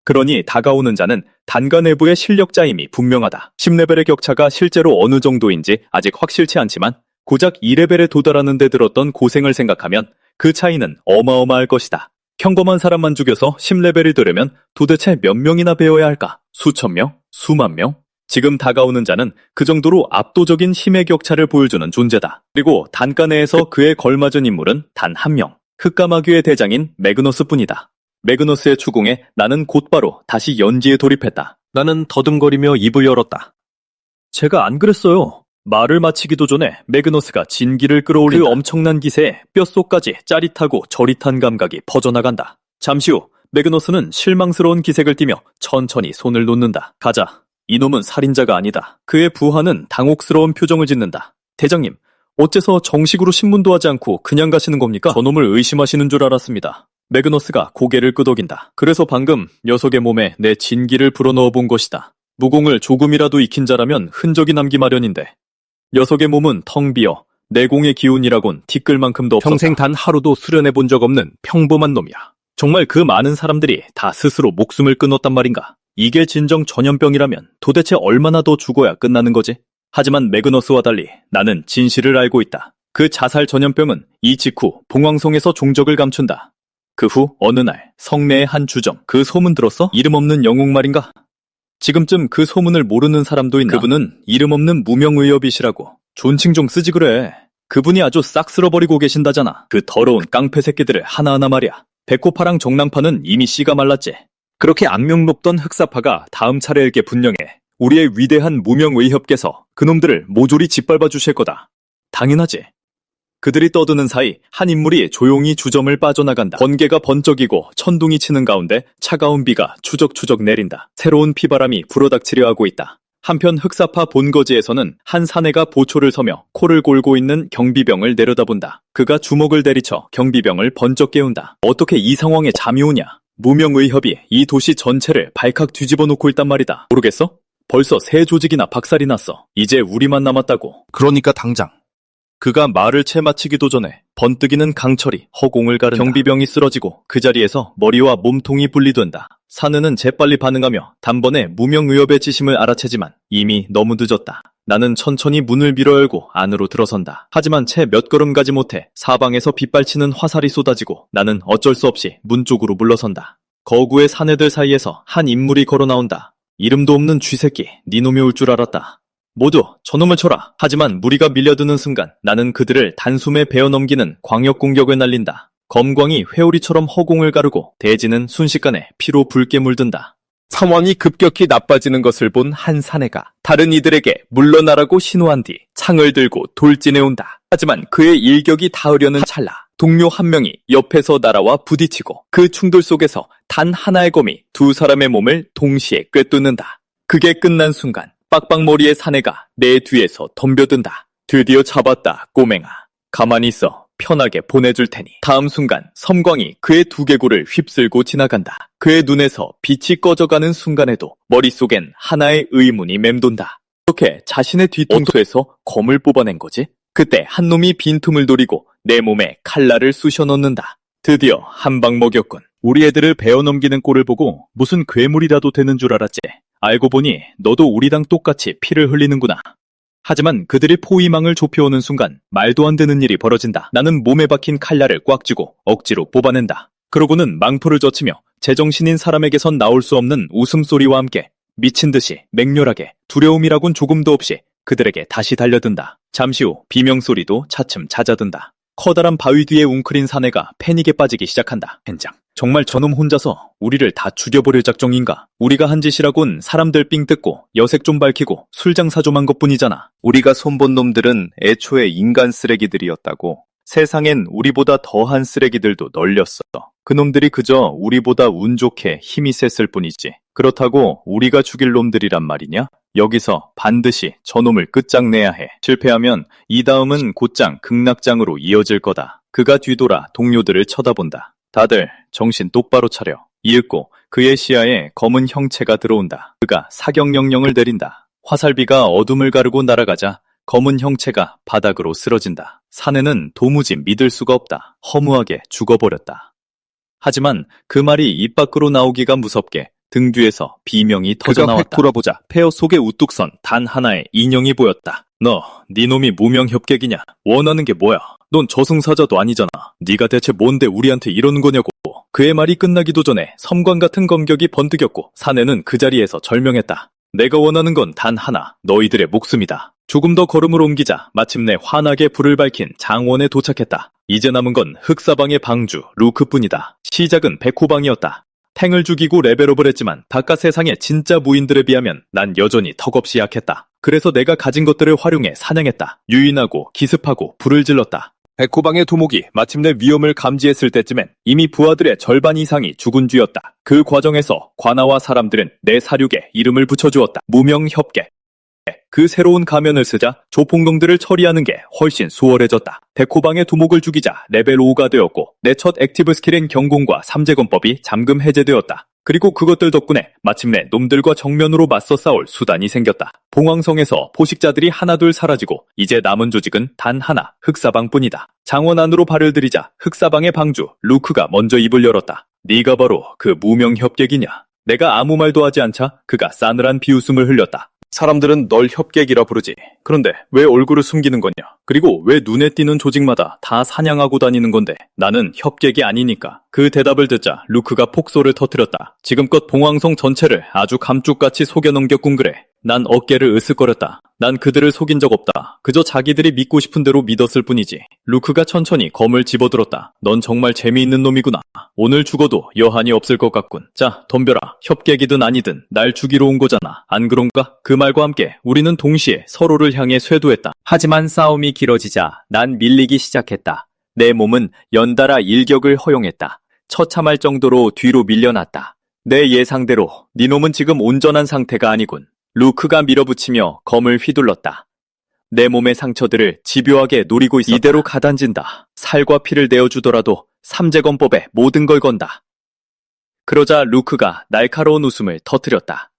그러니 다가오는 자는 단가 내부의 실력자임이 분명하다. 10레벨의 격차가 실제로 어느 정도인지 아직 확실치 않지만 고작 2레벨에 도달하는 데 들었던 고생을 생각하면 그 차이는 어마어마할 것이다. 평범한 사람만 죽여서 10레벨이 되려면 도대체 몇 명이나 배워야 할까? 수천 명? 수만 명? 지금 다가오는 자는 그 정도로 압도적인 힘의 격차를 보여주는 존재다. 그리고 단가 내에서 그에 걸맞은 인물은 단 한 명. 흑가마귀의 대장인 매그너스뿐이다. 매그너스의 추궁에 나는 곧바로 다시 연지에 돌입했다. 나는 더듬거리며 입을 열었다. 제가 안 그랬어요. 말을 마치기도 전에 매그너스가 진기를 끌어올린 그 엄청난 기세에 뼛속까지 짜릿하고 저릿한 감각이 퍼져나간다. 잠시 후 매그너스는 실망스러운 기색을 띠며 천천히 손을 놓는다. 가자. 이놈은 살인자가 아니다. 그의 부하는 당혹스러운 표정을 짓는다. 대장님, 어째서 정식으로 신문도 하지 않고 그냥 가시는 겁니까? 저놈을 의심하시는 줄 알았습니다. 매그너스가 고개를 끄덕인다. 그래서 방금 녀석의 몸에 내 진기를 불어넣어 본 것이다. 무공을 조금이라도 익힌 자라면 흔적이 남기 마련인데 녀석의 몸은 텅 비어 내공의 기운이라곤 티끌만큼도 없었다. 평생 단 하루도 수련해 본 적 없는 평범한 놈이야. 정말 그 많은 사람들이 다 스스로 목숨을 끊었단 말인가? 이게 진정 전염병이라면 도대체 얼마나 더 죽어야 끝나는 거지? 하지만 매그너스와 달리 나는 진실을 알고 있다. 그 자살 전염병은 이 직후 봉황성에서 종적을 감춘다. 그 후 어느 날 성내의 한 주점, 그 소문 들었어? 이름 없는 영웅 말인가? 지금쯤 그 소문을 모르는 사람도 있나? 그분은 이름 없는 무명의협이시라고. 존칭 좀 쓰지 그래. 그분이 아주 싹 쓸어버리고 계신다잖아. 그 더러운 깡패 새끼들을 하나하나 말이야. 백호파랑 정랑파는 이미 씨가 말랐지. 그렇게 악명 높던 흑사파가 다음 차례일 게 분명해. 우리의 위대한 무명의협께서 그놈들을 모조리 짓밟아 주실 거다. 당연하지. 그들이 떠드는 사이 한 인물이 조용히 주점을 빠져나간다. 번개가 번쩍이고 천둥이 치는 가운데 차가운 비가 추적추적 내린다. 새로운 비바람이 불어닥치려 하고 있다. 한편 흑사파 본거지에서는 한 사내가 보초를 서며 코를 골고 있는 경비병을 내려다본다. 그가 주먹을 내리쳐 경비병을 번쩍 깨운다. 어떻게 이 상황에 잠이 오냐? 무명의협이 이 도시 전체를 발칵 뒤집어 놓고 있단 말이다. 모르겠어? 벌써 세 조직이나 박살이 났어. 이제 우리만 남았다고. 그러니까 당장. 그가 말을 채 마치기도 전에 번뜩이는 강철이 허공을 가른다. 경비병이 쓰러지고 그 자리에서 머리와 몸통이 분리된다. 사내는 재빨리 반응하며 단번에 무명의협의 지심을 알아채지만 이미 너무 늦었다. 나는 천천히 문을 밀어 열고 안으로 들어선다. 하지만 채 몇 걸음 가지 못해 사방에서 빗발치는 화살이 쏟아지고 나는 어쩔 수 없이 문 쪽으로 물러선다. 거구의 사내들 사이에서 한 인물이 걸어 나온다. 이름도 없는 쥐새끼, 니놈이 올 줄 알았다. 모두 저놈을 쳐라. 하지만 무리가 밀려드는 순간 나는 그들을 단숨에 베어 넘기는 광역 공격을 날린다. 검광이 회오리처럼 허공을 가르고 대지는 순식간에 피로 붉게 물든다. 상황이 급격히 나빠지는 것을 본 한 사내가 다른 이들에게 물러나라고 신호한 뒤 창을 들고 돌진해 온다. 하지만 그의 일격이 닿으려는 찰나 동료 한 명이 옆에서 날아와 부딪히고 그 충돌 속에서 단 하나의 검이 두 사람의 몸을 동시에 꿰뚫는다. 그게 끝난 순간 빡빡머리의 사내가 내 뒤에서 덤벼든다. 드디어 잡았다, 꼬맹아. 가만히 있어. 편하게 보내줄 테니. 다음 순간 섬광이 그의 두개골을 휩쓸고 지나간다. 그의 눈에서 빛이 꺼져가는 순간에도 머릿속엔 하나의 의문이 맴돈다. 어떻게 자신의 뒤통수에서 검을 뽑아낸 거지? 그때 한 놈이 빈틈을 노리고 내 몸에 칼날을 쑤셔 넣는다. 드디어 한 방 먹였군. 우리 애들을 베어 넘기는 꼴을 보고 무슨 괴물이라도 되는 줄 알았지. 알고 보니 너도 우리랑 똑같이 피를 흘리는구나. 하지만 그들이 포위망을 좁혀오는 순간 말도 안 되는 일이 벌어진다. 나는 몸에 박힌 칼날을 꽉 쥐고 억지로 뽑아낸다. 그러고는 망토를 젖히며 제정신인 사람에게선 나올 수 없는 웃음소리와 함께 미친 듯이 맹렬하게 두려움이라곤 조금도 없이 그들에게 다시 달려든다. 잠시 후 비명소리도 차츰 잦아든다. 커다란 바위 뒤에 웅크린 사내가 패닉에 빠지기 시작한다. 젠장, 정말 저놈 혼자서 우리를 다 죽여버릴 작정인가? 우리가 한 짓이라곤 사람들 삥 뜯고 여색 좀 밝히고 술 장사 좀 한 것뿐이잖아. 우리가 손본 놈들은 애초에 인간 쓰레기들이었다고. 세상엔 우리보다 더한 쓰레기들도 널렸어. 그놈들이 그저 우리보다 운 좋게 힘이 셌을 뿐이지. 그렇다고 우리가 죽일 놈들이란 말이냐? 여기서 반드시 저놈을 끝장내야 해. 실패하면 이 다음은 곧장 극락장으로 이어질 거다. 그가 뒤돌아 동료들을 쳐다본다. 다들 정신 똑바로 차려. 이윽고 그의 시야에 검은 형체가 들어온다. 그가 사격 명령을 내린다. 화살비가 어둠을 가르고 날아가자 검은 형체가 바닥으로 쓰러진다. 사내는 도무지 믿을 수가 없다. 허무하게 죽어버렸다. 하지만 그 말이 입 밖으로 나오기가 무섭게 등 뒤에서 비명이 터져나왔다. 그가 휙 돌아보자 폐허 속에 우뚝 선 단 하나의 인형이 보였다. 네 놈이 무명협객이냐? 원하는 게 뭐야? 넌 저승사자도 아니잖아. 네가 대체 뭔데 우리한테 이러는 거냐고. 그의 말이 끝나기도 전에 섬광 같은 검격이 번뜩였고 사내는 그 자리에서 절명했다. 내가 원하는 건 단 하나, 너희들의 목숨이다. 조금 더 걸음을 옮기자 마침내 환하게 불을 밝힌 장원에 도착했다. 이제 남은 건 흑사방의 방주 루크뿐이다. 시작은 백호방이었다. 탱을 죽이고 레벨업을 했지만 바깥 세상의 진짜 무인들에 비하면 난 여전히 턱없이 약했다. 그래서 내가 가진 것들을 활용해 사냥했다. 유인하고 기습하고 불을 질렀다. 백호방의 두목이 마침내 위험을 감지했을 때쯤엔 이미 부하들의 절반 이상이 죽은 뒤였다. 그 과정에서 관아와 사람들은 내 사륙에 이름을 붙여주었다. 무명협계. 그 새로운 가면을 쓰자 조폭놈들을 처리하는 게 훨씬 수월해졌다. 백호방의 두목을 죽이자 레벨 5가 되었고 내 첫 액티브 스킬인 경공과 삼재건법이 잠금 해제되었다. 그리고 그것들 덕분에 마침내 놈들과 정면으로 맞서 싸울 수단이 생겼다. 봉황성에서 포식자들이 하나둘 사라지고 이제 남은 조직은 단 하나, 흑사방뿐이다. 장원 안으로 발을 들이자 흑사방의 방주 루크가 먼저 입을 열었다. 네가 바로 그 무명협객이냐? 내가 아무 말도 하지 않자 그가 싸늘한 비웃음을 흘렸다. 사람들은 널 협객이라 부르지. 그런데 왜 얼굴을 숨기는 거냐? 그리고 왜 눈에 띄는 조직마다 다 사냥하고 다니는 건데 나는 협객이 아니니까. 그 대답을 듣자 루크가 폭소를 터뜨렸다. 지금껏 봉황성 전체를 아주 감쪽같이 속여넘겼군 그래. 난 어깨를 으쓱거렸다. 난 그들을 속인 적 없다. 그저 자기들이 믿고 싶은 대로 믿었을 뿐이지. 루크가 천천히 검을 집어들었다. 넌 정말 재미있는 놈이구나. 오늘 죽어도 여한이 없을 것 같군. 자, 덤벼라. 협객이든 아니든 날 죽이러 온 거잖아. 안 그런가? 그 말과 함께 우리는 동시에 서로를 향해 쇄도했다. 하지만 싸움이 길어지자 난 밀리기 시작했다. 내 몸은 연달아 일격을 허용했다. 처참할 정도로 뒤로 밀려났다. 내 예상대로 네 놈은 지금 온전한 상태가 아니군. 루크가 밀어붙이며 검을 휘둘렀다. 내 몸의 상처들을 집요하게 노리고 있었다. 이대로 가단진다. 살과 피를 내어주더라도 삼재검법에 모든 걸 건다. 그러자 루크가 날카로운 웃음을 터뜨렸다.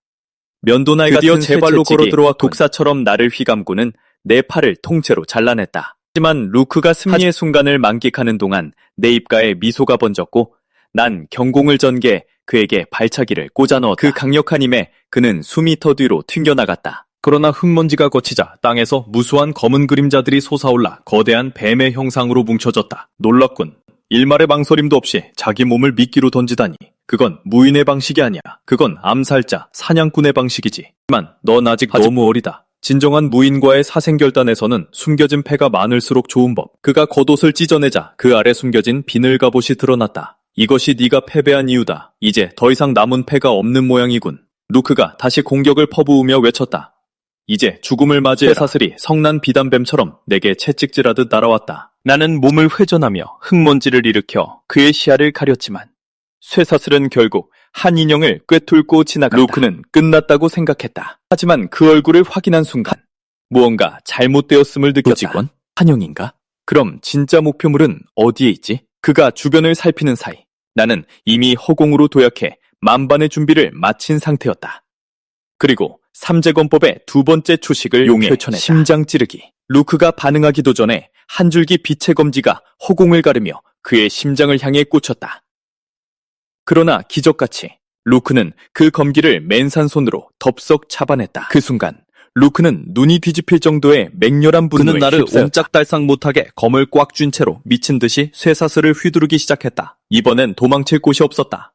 면도날 드디어 같은 제 발로 쇠채찍이 걸어들어왔군. 독사처럼 나를 휘감고는 내 팔을 통째로 잘라냈다. 하지만 루크가 승리의 순간을 만끽하는 동안 내 입가에 미소가 번졌고 난 경공을 전개 그에게 발차기를 꽂아 넣었다. 그 강력한 힘에 그는 수미터 뒤로 튕겨나갔다. 그러나 흙먼지가 거치자 땅에서 무수한 검은 그림자들이 솟아올라 거대한 뱀의 형상으로 뭉쳐졌다. 놀랍군. 일말의 망설임도 없이 자기 몸을 미끼로 던지다니. 그건 무인의 방식이 아니야. 그건 암살자, 사냥꾼의 방식이지. 하지만 넌 아직 너무 어리다. 진정한 무인과의 사생결단에서는 숨겨진 패가 많을수록 좋은 법. 그가 겉옷을 찢어내자 그 아래 숨겨진 비늘 갑옷이 드러났다. 이것이 네가 패배한 이유다. 이제 더 이상 남은 패가 없는 모양이군. 루크가 다시 공격을 퍼부으며 외쳤다. 이제 죽음을 맞이해 사슬이 성난 비단뱀처럼 내게 채찍질하듯 날아왔다. 나는 몸을 회전하며 흙먼지를 일으켜 그의 시야를 가렸지만 쇠사슬은 결국 한 인형을 꿰뚫고 지나갔다. 루크는 끝났다고 생각했다. 하지만 그 얼굴을 확인한 순간 무언가 잘못되었음을 느꼈다. 도직원? 한영인가? 그럼 진짜 목표물은 어디에 있지? 그가 주변을 살피는 사이 나는 이미 허공으로 도약해 만반의 준비를 마친 상태였다. 그리고 삼재검법의 두 번째 초식을 용해 펼쳐냈다. 심장 찌르기. 루크가 반응하기도 전에 한 줄기 빛의 검지가 허공을 가르며 그의 심장을 향해 꽂혔다. 그러나 기적같이 루크는 그 검기를 맨산 손으로 덥석 잡아냈다. 그 순간 루크는 눈이 뒤집힐 정도의 맹렬한 분노에 그는 나를 휩싸였다. 옴짝달싹 못하게 검을 꽉 쥔 채로 미친 듯이 쇠사슬을 휘두르기 시작했다. 이번엔 도망칠 곳이 없었다.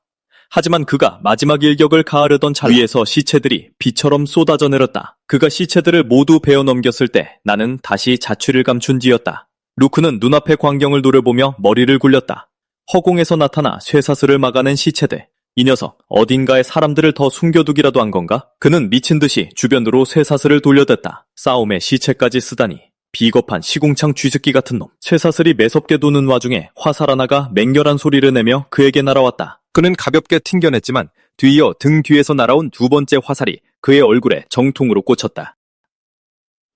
하지만 그가 마지막 일격을 가하려던 찰나 위에서 시체들이 비처럼 쏟아져 내렸다. 그가 시체들을 모두 베어 넘겼을 때 나는 다시 자취를 감춘 뒤였다. 루크는 눈앞의 광경을 노려보며 머리를 굴렸다. 허공에서 나타나 쇠사슬을 막아낸 시체들. 이 녀석 어딘가에 사람들을 더 숨겨두기라도 한 건가? 그는 미친 듯이 주변으로 쇠사슬을 돌려댔다. 싸움에 시체까지 쓰다니. 비겁한 시궁창 쥐새끼 같은 놈. 쇠사슬이 매섭게 도는 와중에 화살 하나가 맹렬한 소리를 내며 그에게 날아왔다. 그는 가볍게 튕겨냈지만 뒤이어 등 뒤에서 날아온 두 번째 화살이 그의 얼굴에 정통으로 꽂혔다.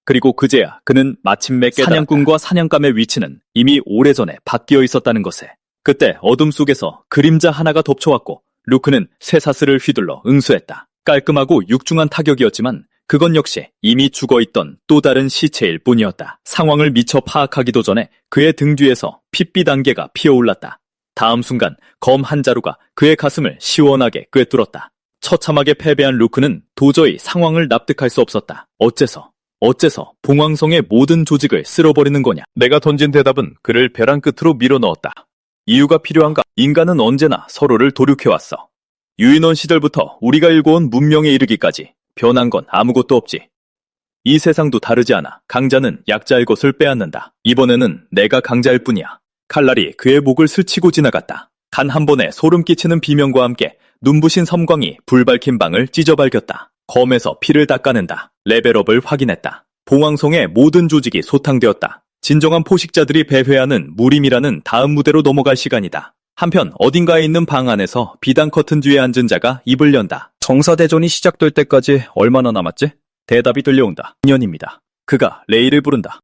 그리고 그제야 그는 마침내 깨달았다. 사냥꾼과 사냥감의 위치는 이미 오래전에 바뀌어 있었다는 것에. 그때 어둠 속에서 그림자 하나가 덮쳐왔고 루크는 쇠사슬을 휘둘러 응수했다. 깔끔하고 육중한 타격이었지만 그건 역시 이미 죽어있던 또 다른 시체일 뿐이었다. 상황을 미처 파악하기도 전에 그의 등 뒤에서 핏빛 안개가 피어올랐다. 다음 순간 검 한 자루가 그의 가슴을 시원하게 꿰뚫었다. 처참하게 패배한 루크는 도저히 상황을 납득할 수 없었다. 어째서 봉황성의 모든 조직을 쓸어버리는 거냐? 내가 던진 대답은 그를 벼랑 끝으로 밀어넣었다. 이유가 필요한가? 인간은 언제나 서로를 도륙해왔어. 유인원 시절부터 우리가 일궈온 문명에 이르기까지 변한 건 아무것도 없지. 이 세상도 다르지 않아. 강자는 약자의 것을 빼앗는다. 이번에는 내가 강자일 뿐이야. 칼날이 그의 목을 스치고 지나갔다. 단 한 번에 소름 끼치는 비명과 함께 눈부신 섬광이 불밝힌 방을 찢어발겼다. 검에서 피를 닦아낸다. 레벨업을 확인했다. 봉황성의 모든 조직이 소탕되었다. 진정한 포식자들이 배회하는 무림이라는 다음 무대로 넘어갈 시간이다. 한편 어딘가에 있는 방 안에서 비단 커튼 뒤에 앉은 자가 입을 연다. 정사대전이 시작될 때까지 얼마나 남았지? 대답이 들려온다. 2년입니다. 그가 레이를 부른다.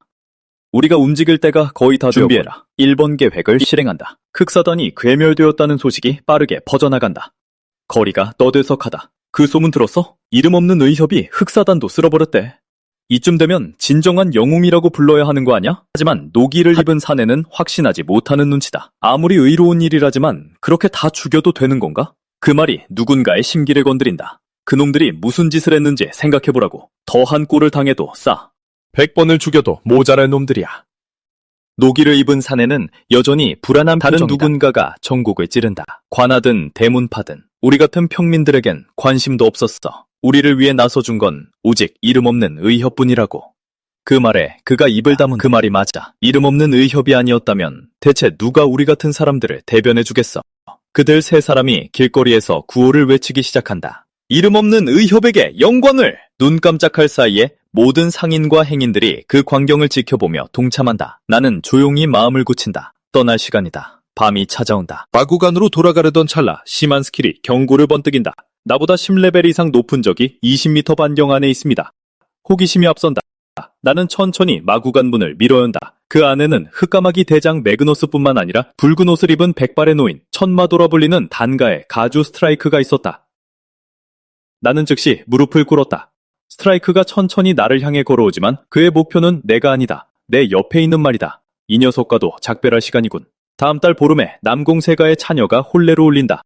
우리가 움직일 때가 거의 다 준비해라. 1번 계획을 실행한다. 흑사단이 괴멸되었다는 소식이 빠르게 퍼져나간다. 거리가 떠들썩하다. 그 소문 들었어? 이름 없는 의협이 흑사단도 쓸어버렸대. 이쯤 되면 진정한 영웅이라고 불러야 하는 거 아냐? 하지만 노기를 입은 사내는 확신하지 못하는 눈치다. 아무리 의로운 일이라지만 그렇게 다 죽여도 되는 건가? 그 말이 누군가의 심기를 건드린다. 그놈들이 무슨 짓을 했는지 생각해보라고. 더한 꼴을 당해도 싸. 100번을 죽여도 모자랄 놈들이야. 노기를 입은 사내는 여전히 불안한 다른 표정이다. 누군가가 전곡을 찌른다. 관하든 대문파든 우리 같은 평민들에겐 관심도 없었어. 우리를 위해 나서준 건 오직 이름 없는 의협뿐이라고. 그 말에 그가 입을 다문 그 말이 맞아. 이름 없는 의협이 아니었다면 대체 누가 우리 같은 사람들을 대변해주겠어. 그들 세 사람이 길거리에서 구호를 외치기 시작한다. 이름 없는 의협에게 영광을! 눈 깜짝할 사이에 모든 상인과 행인들이 그 광경을 지켜보며 동참한다. 나는 조용히 마음을 굳힌다. 떠날 시간이다. 밤이 찾아온다. 마구간으로 돌아가려던 찰나 시만스킬이 경고를 번뜩인다. 나보다 10레벨 이상 높은 적이 20m 반경 안에 있습니다. 호기심이 앞선다. 나는 천천히 마구간 문을 밀어 연다. 그 안에는 흑까마귀 대장 매그너스뿐만 아니라 붉은 옷을 입은 백발의 노인, 천마도라 불리는 단가의 가주 스트라이크가 있었다. 나는 즉시 무릎을 꿇었다. 스트라이크가 천천히 나를 향해 걸어오지만 그의 목표는 내가 아니다. 내 옆에 있는 말이다. 이 녀석과도 작별할 시간이군. 다음 달 보름에 남공세가의 차녀가 혼례로 올린다.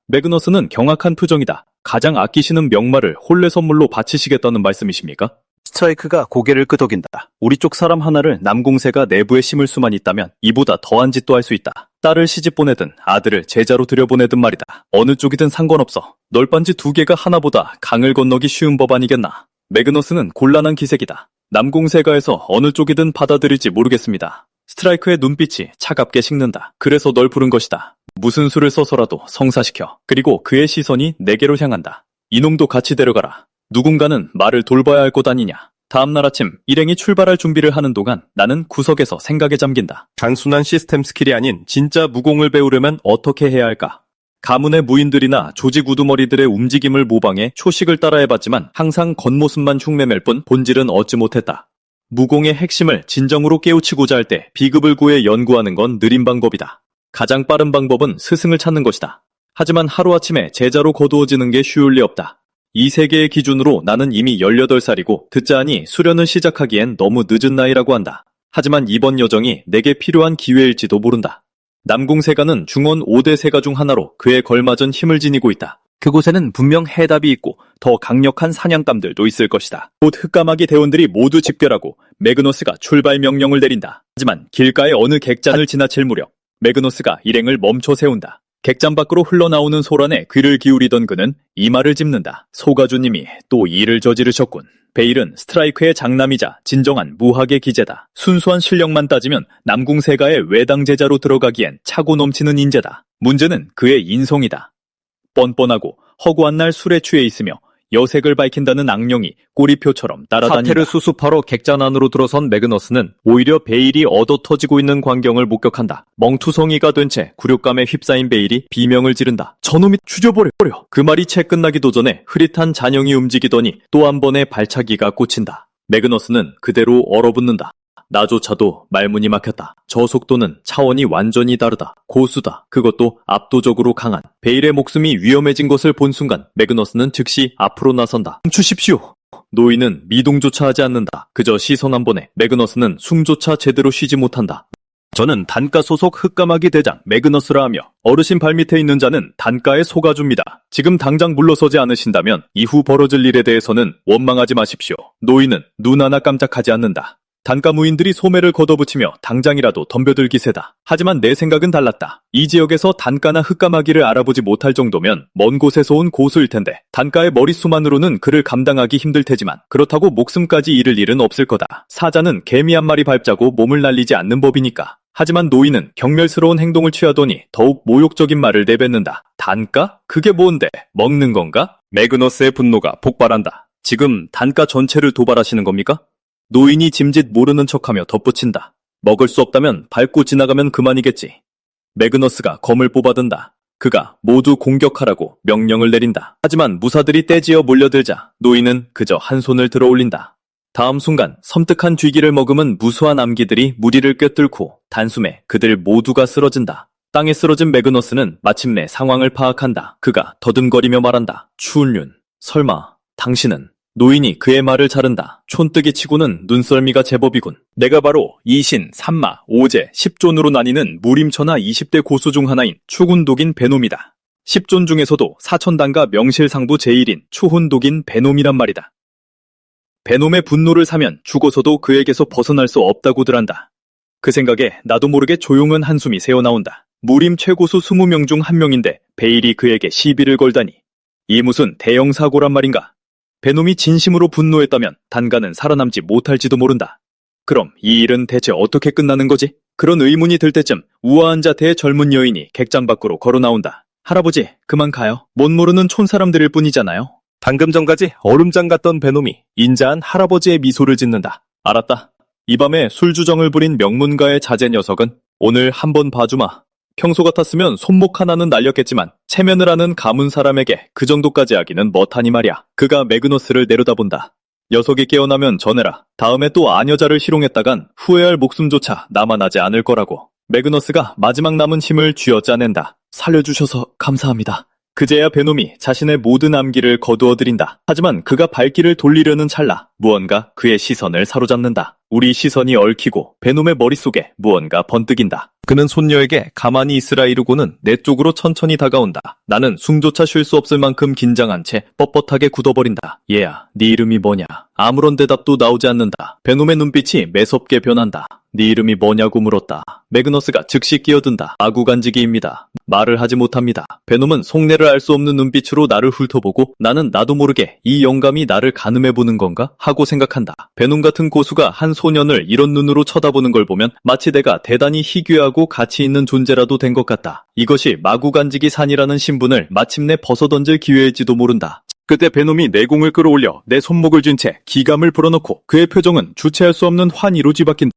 매그너스는 경악한 표정이다. 가장 아끼시는 명마를 혼례 선물로 바치시겠다는 말씀이십니까? 스트라이크가 고개를 끄덕인다. 우리 쪽 사람 하나를 남공세가 내부에 심을 수만 있다면 이보다 더한 짓도 할 수 있다. 딸을 시집 보내든 아들을 제자로 들여보내든 말이다. 어느 쪽이든 상관없어. 널빤지 2개가 하나보다 강을 건너기 쉬운 법 아니겠나. 매그너스는 곤란한 기색이다. 남공세가에서 어느 쪽이든 받아들일지 모르겠습니다. 스트라이크의 눈빛이 차갑게 식는다. 그래서 널 부른 것이다. 무슨 수를 써서라도 성사시켜. 그리고 그의 시선이 내게로 향한다. 이놈도 같이 데려가라. 누군가는 말을 돌봐야 할 것 아니냐. 다음날 아침 일행이 출발할 준비를 하는 동안 나는 구석에서 생각에 잠긴다. 단순한 시스템 스킬이 아닌 진짜 무공을 배우려면 어떻게 해야 할까? 가문의 무인들이나 조직 우두머리들의 움직임을 모방해 초식을 따라해봤지만 항상 겉모습만 흉내낼 뿐 본질은 얻지 못했다. 무공의 핵심을 진정으로 깨우치고자 할 때 비급을 구해 연구하는 건 느린 방법이다. 가장 빠른 방법은 스승을 찾는 것이다. 하지만 하루아침에 제자로 거두어지는 게 쉬울 리 없다. 이 세계의 기준으로 나는 이미 18살이고 듣자 하니 수련을 시작하기엔 너무 늦은 나이라고 한다. 하지만 이번 여정이 내게 필요한 기회일지도 모른다. 남공세가는 중원 5대 세가 중 하나로 그에 걸맞은 힘을 지니고 있다. 그곳에는 분명 해답이 있고 더 강력한 사냥감들도 있을 것이다. 곧 흑까마귀 대원들이 모두 집결하고 매그너스가 출발 명령을 내린다. 하지만 길가의 어느 객잔을 지나칠 무렵 매그너스가 일행을 멈춰 세운다. 객잔 밖으로 흘러나오는 소란에 귀를 기울이던 그는 이마를 짚는다. 소가주님이 또 일을 저지르셨군. 베일은 스트라이크의 장남이자 진정한 무학의 기재다. 순수한 실력만 따지면 남궁세가의 외당 제자로 들어가기엔 차고 넘치는 인재다. 문제는 그의 인성이다. 뻔뻔하고 허구한 날 술에 취해 있으며 여색을 밝힌다는 악령이 꼬리표처럼 따라다닌다. 사태를 수습하러 객잔 안으로 들어선 매그너스는 오히려 베일이 얻어터지고 있는 광경을 목격한다. 멍투성이가 된 채 굴욕감에 휩싸인 베일이 비명을 지른다. 저놈이 죽여버려. 그 말이 채 끝나기도 전에 흐릿한 잔영이 움직이더니 또 한 번의 발차기가 꽂힌다. 매그너스는 그대로 얼어붙는다. 나조차도 말문이 막혔다. 저 속도는 차원이 완전히 다르다. 고수다. 그것도 압도적으로 강한. 베일의 목숨이 위험해진 것을 본 순간 매그너스는 즉시 앞으로 나선다. 멈추십시오. 노인은 미동조차 하지 않는다. 그저 시선 한 번에 매그너스는 숨조차 제대로 쉬지 못한다. 저는 단가 소속 흑까마귀 대장 매그너스라 하며 어르신 발밑에 있는 자는 단가의 소가주입니다. 지금 당장 물러서지 않으신다면 이후 벌어질 일에 대해서는 원망하지 마십시오. 노인은 눈 하나 깜짝하지 않는다. 단가 무인들이 소매를 걷어붙이며 당장이라도 덤벼들 기세다. 하지만 내 생각은 달랐다. 이 지역에서 단가나 흑까마귀를 알아보지 못할 정도면 먼 곳에서 온 고수일 텐데 단가의 머릿수만으로는 그를 감당하기 힘들 테지만 그렇다고 목숨까지 잃을 일은 없을 거다. 사자는 개미 한 마리 밟자고 몸을 날리지 않는 법이니까. 하지만 노인은 경멸스러운 행동을 취하더니 더욱 모욕적인 말을 내뱉는다. 단가? 그게 뭔데? 먹는 건가? 매그너스의 분노가 폭발한다. 지금 단가 전체를 도발하시는 겁니까? 노인이 짐짓 모르는 척하며 덧붙인다. 먹을 수 없다면 밟고 지나가면 그만이겠지. 매그너스가 검을 뽑아든다. 그가 모두 공격하라고 명령을 내린다. 하지만 무사들이 떼지어 몰려들자 노인은 그저 한 손을 들어 올린다. 다음 순간 섬뜩한 쥐기를 머금은 무수한 암기들이 무리를 꿰뚫고 단숨에 그들 모두가 쓰러진다. 땅에 쓰러진 매그너스는 마침내 상황을 파악한다. 그가 더듬거리며 말한다. 추운륜, 설마 당신은... 노인이 그의 말을 자른다. 촌뜨기 치고는 눈썰미가 제법이군. 내가 바로 이신, 삼마, 오제, 십존으로 나뉘는 무림천하 20대 고수 중 하나인 추훈독인 베놈이다. 십존 중에서도 사천단가 명실상부 제1인 추훈독인 베놈이란 말이다. 베놈의 분노를 사면 죽어서도 그에게서 벗어날 수 없다고들 한다. 그 생각에 나도 모르게 조용한 한숨이 새어나온다. 무림 최고수 20명 중 한 명인데 베일이 그에게 시비를 걸다니. 이 무슨 대형 사고란 말인가? 배놈이 진심으로 분노했다면 단가는 살아남지 못할지도 모른다. 그럼 이 일은 대체 어떻게 끝나는 거지? 그런 의문이 들 때쯤 우아한 자태의 젊은 여인이 객장 밖으로 걸어 나온다. 할아버지, 그만 가요. 못 모르는 촌사람들일 뿐이잖아요. 방금 전까지 얼음장 같던 배놈이 인자한 할아버지의 미소를 짓는다. 알았다. 이 밤에 술주정을 부린 명문가의 자제 녀석은 오늘 한번 봐주마. 평소 같았으면 손목 하나는 날렸겠지만 체면을 하는 가문 사람에게 그 정도까지 하기는 못하니 말이야. 그가 매그너스를 내려다본다. 녀석이 깨어나면 전해라. 다음에 또 아녀자를 희롱했다간 후회할 목숨조차 남아나지 않을 거라고. 매그너스가 마지막 남은 힘을 쥐어짜낸다. 살려주셔서 감사합니다. 그제야 배놈이 자신의 모든 암기를 거두어들인다. 하지만 그가 발길을 돌리려는 찰나 무언가 그의 시선을 사로잡는다. 우리 시선이 얽히고 배놈의 머릿속에 무언가 번뜩인다. 그는 손녀에게 가만히 있으라 이르고는 내 쪽으로 천천히 다가온다. 나는 숨조차 쉴 수 없을 만큼 긴장한 채 뻣뻣하게 굳어버린다. 얘야, 네 이름이 뭐냐? 아무런 대답도 나오지 않는다. 배놈의 눈빛이 매섭게 변한다. 네 이름이 뭐냐고 물었다. 매그너스가 즉시 끼어든다. 마구간지기입니다. 말을 하지 못합니다. 배놈은 속내를 알 수 없는 눈빛으로 나를 훑어보고 나는 나도 모르게 이 영감이 나를 가늠해보는 건가? 하고 생각한다. 배놈 같은 고수가 한 소년을 이런 눈으로 쳐다보는 걸 보면 마치 내가 대단히 희귀하고 가치 있는 존재라도 된 것 같다. 이것이 마구간지기 산이라는 신분을 마침내 벗어던질 기회일지도 모른다. 그때 배놈이 내공을 끌어올려 내 손목을 쥔 채 기감을 불어넣고 그의 표정은 주체할 수 없는 환희로 뒤바뀐다.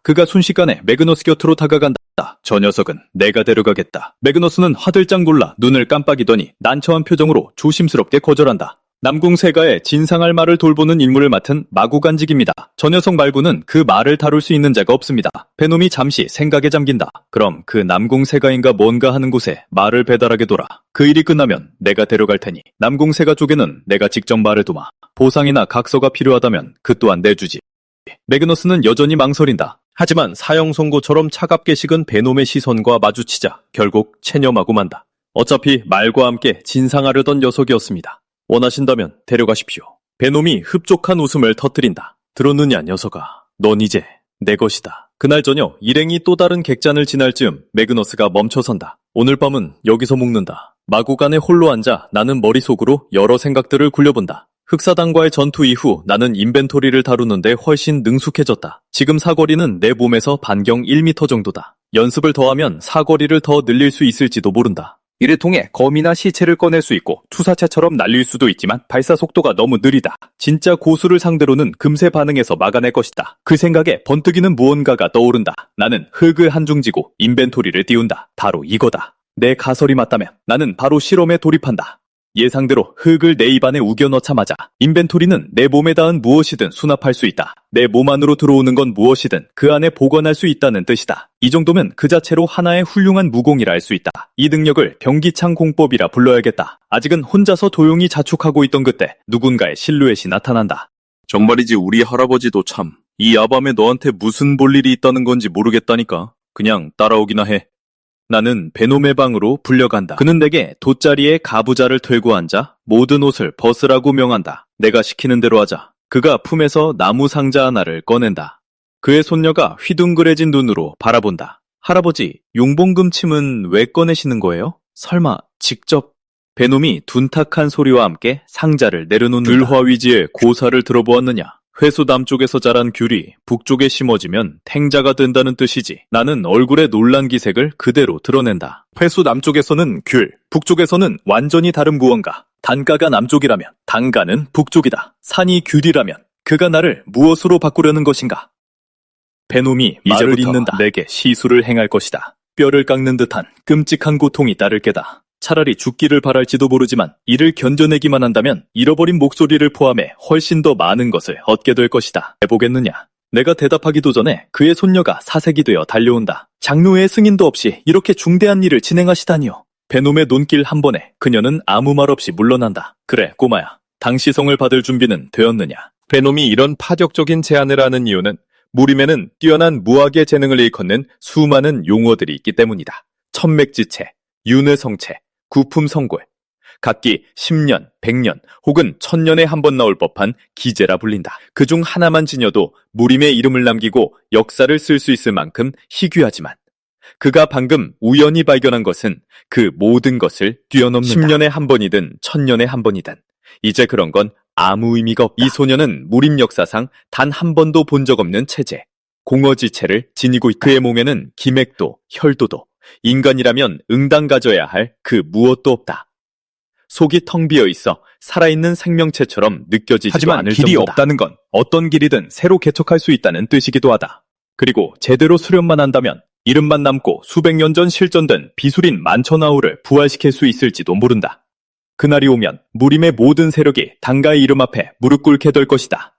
그가 순식간에 매그너스 곁으로 다가간다. 저 녀석은 내가 데려가겠다. 매그너스는 화들짝 놀라 눈을 깜빡이더니 난처한 표정으로 조심스럽게 거절한다. 남궁세가의 진상할 말을 돌보는 임무를 맡은 마구간직입니다. 저 녀석 말고는 그 말을 다룰 수 있는 자가 없습니다. 배놈이 잠시 생각에 잠긴다. 그럼 그 남궁세가인가 뭔가 하는 곳에 말을 배달하게 둬라. 그 일이 끝나면 내가 데려갈 테니 남궁세가 쪽에는 내가 직접 말해두마. 보상이나 각서가 필요하다면 그 또한 내주지. 매그너스는 여전히 망설인다. 하지만 사형 선고처럼 차갑게 식은 배놈의 시선과 마주치자 결국 체념하고 만다. 어차피 말과 함께 진상하려던 녀석이었습니다. 원하신다면 데려가십시오. 배놈이 흡족한 웃음을 터뜨린다. 들었느냐 녀석아. 넌 이제 내 것이다. 그날 저녁 일행이 또 다른 객잔을 지날 즈음 매그너스가 멈춰선다. 오늘 밤은 여기서 묵는다. 마구간에 홀로 앉아 나는 머릿속으로 여러 생각들을 굴려본다. 흑사당과의 전투 이후 나는 인벤토리를 다루는데 훨씬 능숙해졌다. 지금 사거리는 내 몸에서 반경 1m 정도다. 연습을 더하면 사거리를 더 늘릴 수 있을지도 모른다. 이를 통해 검이나 시체를 꺼낼 수 있고 투사체처럼 날릴 수도 있지만 발사 속도가 너무 느리다. 진짜 고수를 상대로는 금세 반응해서 막아낼 것이다. 그 생각에 번뜩이는 무언가가 떠오른다. 나는 흙을 한중 지고 인벤토리를 띄운다. 바로 이거다. 내 가설이 맞다면 나는 바로 실험에 돌입한다. 예상대로 흙을 내 입안에 우겨 넣자마자 인벤토리는 내 몸에 닿은 무엇이든 수납할 수 있다. 내 몸 안으로 들어오는 건 무엇이든 그 안에 보관할 수 있다는 뜻이다. 이 정도면 그 자체로 하나의 훌륭한 무공이라 할 수 있다. 이 능력을 병기창 공법이라 불러야겠다. 아직은 혼자서 조용히 자축하고 있던 그때 누군가의 실루엣이 나타난다. 정말이지 우리 할아버지도 참 이 야밤에 너한테 무슨 볼 일이 있다는 건지 모르겠다니까. 그냥 따라오기나 해. 나는 배놈의 방으로 불려간다. 그는 내게 돗자리에 가부좌를 틀고 앉아 모든 옷을 벗으라고 명한다. 내가 시키는 대로 하자. 그가 품에서 나무 상자 하나를 꺼낸다. 그의 손녀가 휘둥그레진 눈으로 바라본다. 할아버지, 용봉금침은 왜 꺼내시는 거예요? 설마 직접... 배놈이 둔탁한 소리와 함께 상자를 내려놓는다. 들화위지에 고사를 들어보았느냐? 회수 남쪽에서 자란 귤이 북쪽에 심어지면 탱자가 된다는 뜻이지. 나는 얼굴의 놀란 기색을 그대로 드러낸다. 회수 남쪽에서는 귤, 북쪽에서는 완전히 다른 무언가. 단가가 남쪽이라면 단가는 북쪽이다. 산이 귤이라면 그가 나를 무엇으로 바꾸려는 것인가? 배놈이 말을 잇는다. 내게 시술을 행할 것이다. 뼈를 깎는 듯한 끔찍한 고통이 따를 게다. 차라리 죽기를 바랄지도 모르지만 이를 견뎌내기만 한다면 잃어버린 목소리를 포함해 훨씬 더 많은 것을 얻게 될 것이다. 해보겠느냐? 내가 대답하기도 전에 그의 손녀가 사색이 되어 달려온다. 장로의 승인도 없이 이렇게 중대한 일을 진행하시다니요. 배놈의 논길 한 번에 그녀는 아무 말 없이 물러난다. 그래, 꼬마야. 당시성을 받을 준비는 되었느냐? 배놈이 이런 파격적인 제안을 하는 이유는 무림에는 뛰어난 무학의 재능을 일컫는 수많은 용어들이 있기 때문이다. 천맥지체, 윤회성체, 구품성골, 각기 10년, 100년 혹은 1000년에 한 번 나올 법한 기제라 불린다. 그중 하나만 지녀도 무림의 이름을 남기고 역사를 쓸 수 있을 만큼 희귀하지만 그가 방금 우연히 발견한 것은 그 모든 것을 뛰어넘는다. 10년에 한 번이든 1000년에 한 번이든 이제 그런 건 아무 의미가 없다. 이 소녀는 무림 역사상 단 한 번도 본 적 없는 체제, 공허지체를 지니고 있다. 그의 몸에는 기맥도, 혈도도, 인간이라면 응당 가져야 할 그 무엇도 없다. 속이 텅 비어 있어 살아있는 생명체처럼 느껴지지도 하지만 않을 길이 정도다. 없다는 건 어떤 길이든 새로 개척할 수 있다는 뜻이기도 하다. 그리고 제대로 수련만 한다면 이름만 남고 수백 년 전 실전된 비술인 만천하우를 부활시킬 수 있을지도 모른다. 그날이 오면 무림의 모든 세력이 단가의 이름 앞에 무릎 꿇게 될 것이다.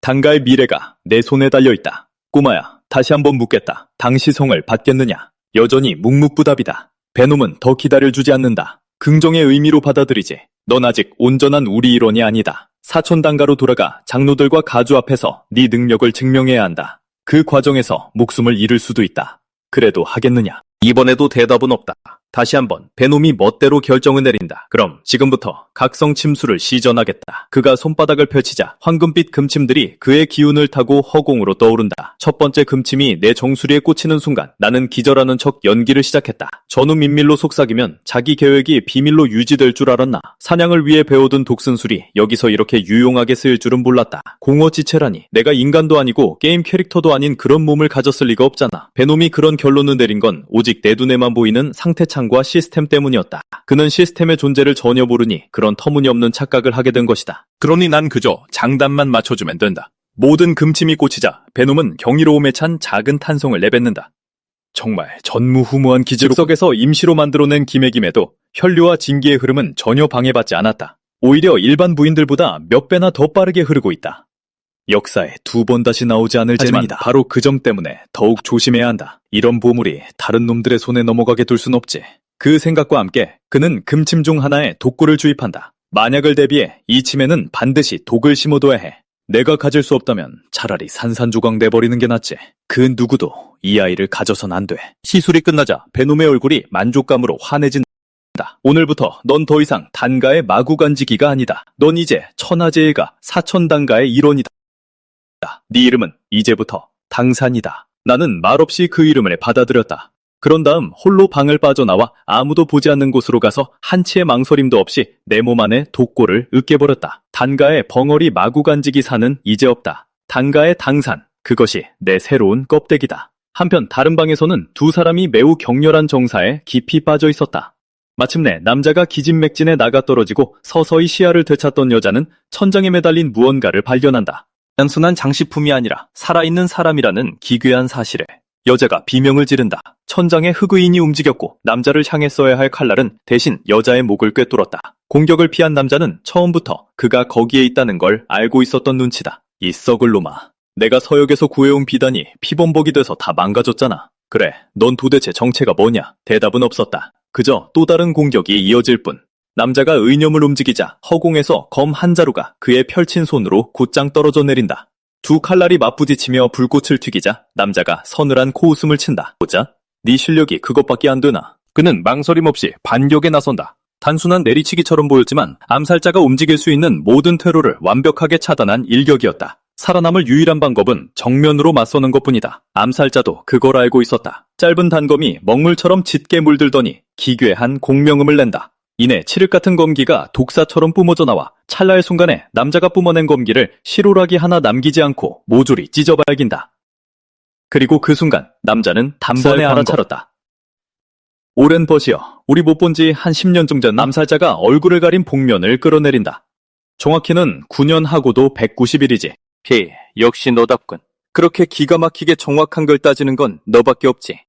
단가의 미래가 내 손에 달려있다. 꼬마야, 다시 한번 묻겠다. 당시 성을 받겠느냐? 여전히 묵묵부답이다. 베놈은 더 기다려주지 않는다. 긍정의 의미로 받아들이지. 넌 아직 온전한 우리 일원이 아니다. 사촌 단가로 돌아가 장로들과 가주 앞에서 네 능력을 증명해야 한다. 그 과정에서 목숨을 잃을 수도 있다. 그래도 하겠느냐? 이번에도 대답은 없다. 다시 한번 베놈이 멋대로 결정을 내린다. 그럼 지금부터 각성 침수를 시전하겠다. 그가 손바닥을 펼치자 황금빛 금침들이 그의 기운을 타고 허공으로 떠오른다. 첫 번째 금침이 내 정수리에 꽂히는 순간 나는 기절하는 척 연기를 시작했다. 전후 민밀로 속삭이면 자기 계획이 비밀로 유지될 줄 알았나. 사냥을 위해 배워둔 독슨술이 여기서 이렇게 유용하게 쓰일 줄은 몰랐다. 공허지체라니. 내가 인간도 아니고 게임 캐릭터도 아닌 그런 몸을 가졌을 리가 없잖아. 베놈이 그런 결론을 내린 건 오직 내 눈에만 보이는 상태창과 시스템 때문이었다. 그는 시스템의 존재를 전혀 모르니 그런 터무니없는 착각을 하게 된 것이다. 그러니 난 그저 장단만 맞춰주면 된다. 모든 금침이 꽂히자 베놈은 경이로움에 찬 작은 탄성을 내뱉는다. 정말 전무후무한 기지로 즉석에서 임시로 만들어낸 기맥임에도 혈류와 진기의 흐름은 전혀 방해받지 않았다. 오히려 일반 부인들보다 몇 배나 더 빠르게 흐르고 있다. 역사에 두 번 다시 나오지 않을 재능이다. 바로 그 점 때문에 더욱 조심해야 한다. 이런 보물이 다른 놈들의 손에 넘어가게 둘 순 없지. 그 생각과 함께 그는 금침 중 하나에 독구를 주입한다. 만약을 대비해 이 침에는 반드시 독을 심어둬야 해. 내가 가질 수 없다면 차라리 산산조각 내버리는 게 낫지. 그 누구도 이 아이를 가져선 안 돼. 시술이 끝나자 베놈의 얼굴이 만족감으로 환해진다. 오늘부터 넌 더 이상 단가의 마구간지기가 아니다. 넌 이제 천하제일가 사천단가의 일원이다. 네 이름은 이제부터 당산이다. 나는 말없이 그 이름을 받아들였다. 그런 다음 홀로 방을 빠져나와 아무도 보지 않는 곳으로 가서 한치의 망설임도 없이 내 몸 안에 독고를 으깨버렸다. 단가의 벙어리 마구간지기 산은 이제 없다. 단가의 당산, 그것이 내 새로운 껍데기다. 한편 다른 방에서는 두 사람이 매우 격렬한 정사에 깊이 빠져 있었다. 마침내 남자가 기진맥진에 나가 떨어지고 서서히 시야를 되찾던 여자는 천장에 매달린 무언가를 발견한다. 단순한 장식품이 아니라 살아있는 사람이라는 기괴한 사실에 여자가 비명을 지른다. 천장에 흑의인이 움직였고 남자를 향해 써야 할 칼날은 대신 여자의 목을 꿰뚫었다. 공격을 피한 남자는 처음부터 그가 거기에 있다는 걸 알고 있었던 눈치다. 이 썩을 놈아. 내가 서역에서 구해온 비단이 피범벅이 돼서 다 망가졌잖아. 그래, 넌 도대체 정체가 뭐냐? 대답은 없었다. 그저 또 다른 공격이 이어질 뿐. 남자가 의념을 움직이자 허공에서 검 한 자루가 그의 펼친 손으로 곧장 떨어져 내린다. 두 칼날이 맞부딪히며 불꽃을 튀기자 남자가 서늘한 코웃음을 친다. 보자, 네 실력이 그것밖에 안 되나? 그는 망설임 없이 반격에 나선다. 단순한 내리치기처럼 보였지만 암살자가 움직일 수 있는 모든 퇴로를 완벽하게 차단한 일격이었다. 살아남을 유일한 방법은 정면으로 맞서는 것뿐이다. 암살자도 그걸 알고 있었다. 짧은 단검이 먹물처럼 짙게 물들더니 기괴한 공명음을 낸다. 이내 칠흑 같은 검기가 독사처럼 뿜어져 나와 찰나의 순간에 남자가 뿜어낸 검기를 실오라기 하나 남기지 않고 모조리 찢어발긴다. 그리고 그 순간 남자는 단번에 알아차렸다. 오랜 벗이여, 우리 못 본 지 한 10년 정도 전 암살자가 얼굴을 가린 복면을 끌어내린다. 정확히는 9년 하고도 190일이지. 역시 너답군. 그렇게 기가 막히게 정확한 걸 따지는 건 너밖에 없지.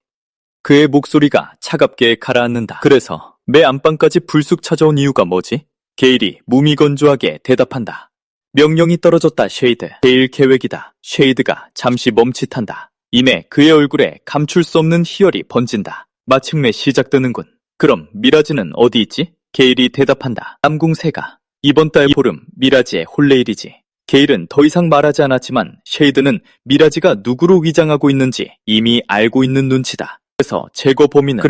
그의 목소리가 차갑게 가라앉는다. 그래서 내 안방까지 불쑥 찾아온 이유가 뭐지? 게일이 무미건조하게 대답한다. 명령이 떨어졌다, 쉐이드. 게일 계획이다. 쉐이드가 잠시 멈칫한다. 이내 그의 얼굴에 감출 수 없는 희열이 번진다. 마침내 시작되는군. 그럼 미라지는 어디 있지? 게일이 대답한다. 남궁새가 이번 달 보름 미라지의 혼례일이지. 게일은 더 이상 말하지 않았지만 쉐이드는 미라지가 누구로 위장하고 있는지 이미 알고 있는 눈치다. 그래서 제거 범인은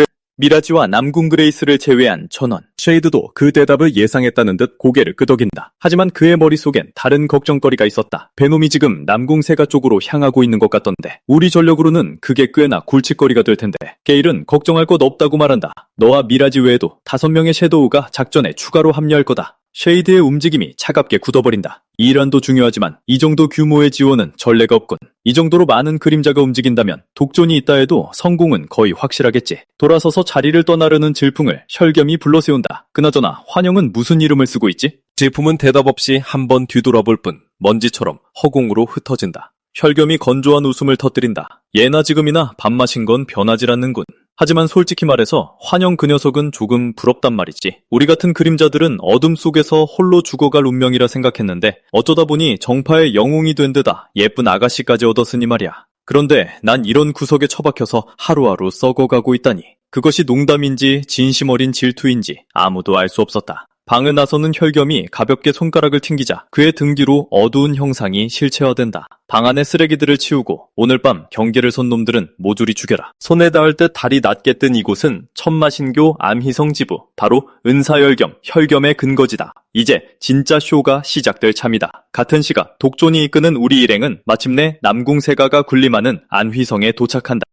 미라지와 남궁 그레이스를 제외한 전원. 쉐이드도 그 대답을 예상했다는 듯 고개를 끄덕인다. 하지만 그의 머릿속엔 다른 걱정거리가 있었다. 베놈이 지금 남궁세가 쪽으로 향하고 있는 것 같던데 우리 전력으로는 그게 꽤나 굴칫거리가 될 텐데 게일은 걱정할 것 없다고 말한다. 너와 미라지 외에도 5명의 섀도우가 작전에 추가로 합류할 거다. 쉐이드의 움직임이 차갑게 굳어버린다. 이란도 중요하지만 이 정도 규모의 지원은 전례가 없군. 이 정도로 많은 그림자가 움직인다면 독존이 있다 해도 성공은 거의 확실하겠지. 돌아서서 자리를 떠나려는 질풍을 혈겸이 불러세운다. 그나저나 환영은 무슨 이름을 쓰고 있지? 질풍은 대답 없이 한번 뒤돌아볼 뿐 먼지처럼 허공으로 흩어진다. 혈겸이 건조한 웃음을 터뜨린다. 예나 지금이나 밥 마신 건 변하질 않는군. 하지만 솔직히 말해서 환영 그 녀석은 조금 부럽단 말이지. 우리 같은 그림자들은 어둠 속에서 홀로 죽어갈 운명이라 생각했는데 어쩌다 보니 정파의 영웅이 된 데다 예쁜 아가씨까지 얻었으니 말이야. 그런데 난 이런 구석에 처박혀서 하루하루 썩어가고 있다니. 그것이 농담인지 진심 어린 질투인지 아무도 알 수 없었다. 방을 나서는 혈겸이 가볍게 손가락을 튕기자 그의 등 뒤로 어두운 형상이 실체화된다. 방 안의 쓰레기들을 치우고 오늘 밤 경계를 선 놈들은 모조리 죽여라. 손에 닿을 듯 달이 낮게 뜬 이곳은 천마신교 암희성 지부, 바로 은사열겸, 혈겸의 근거지다. 이제 진짜 쇼가 시작될 참이다. 같은 시각 독존이 이끄는 우리 일행은 마침내 남궁세가가 군림하는 안휘성에 도착한다.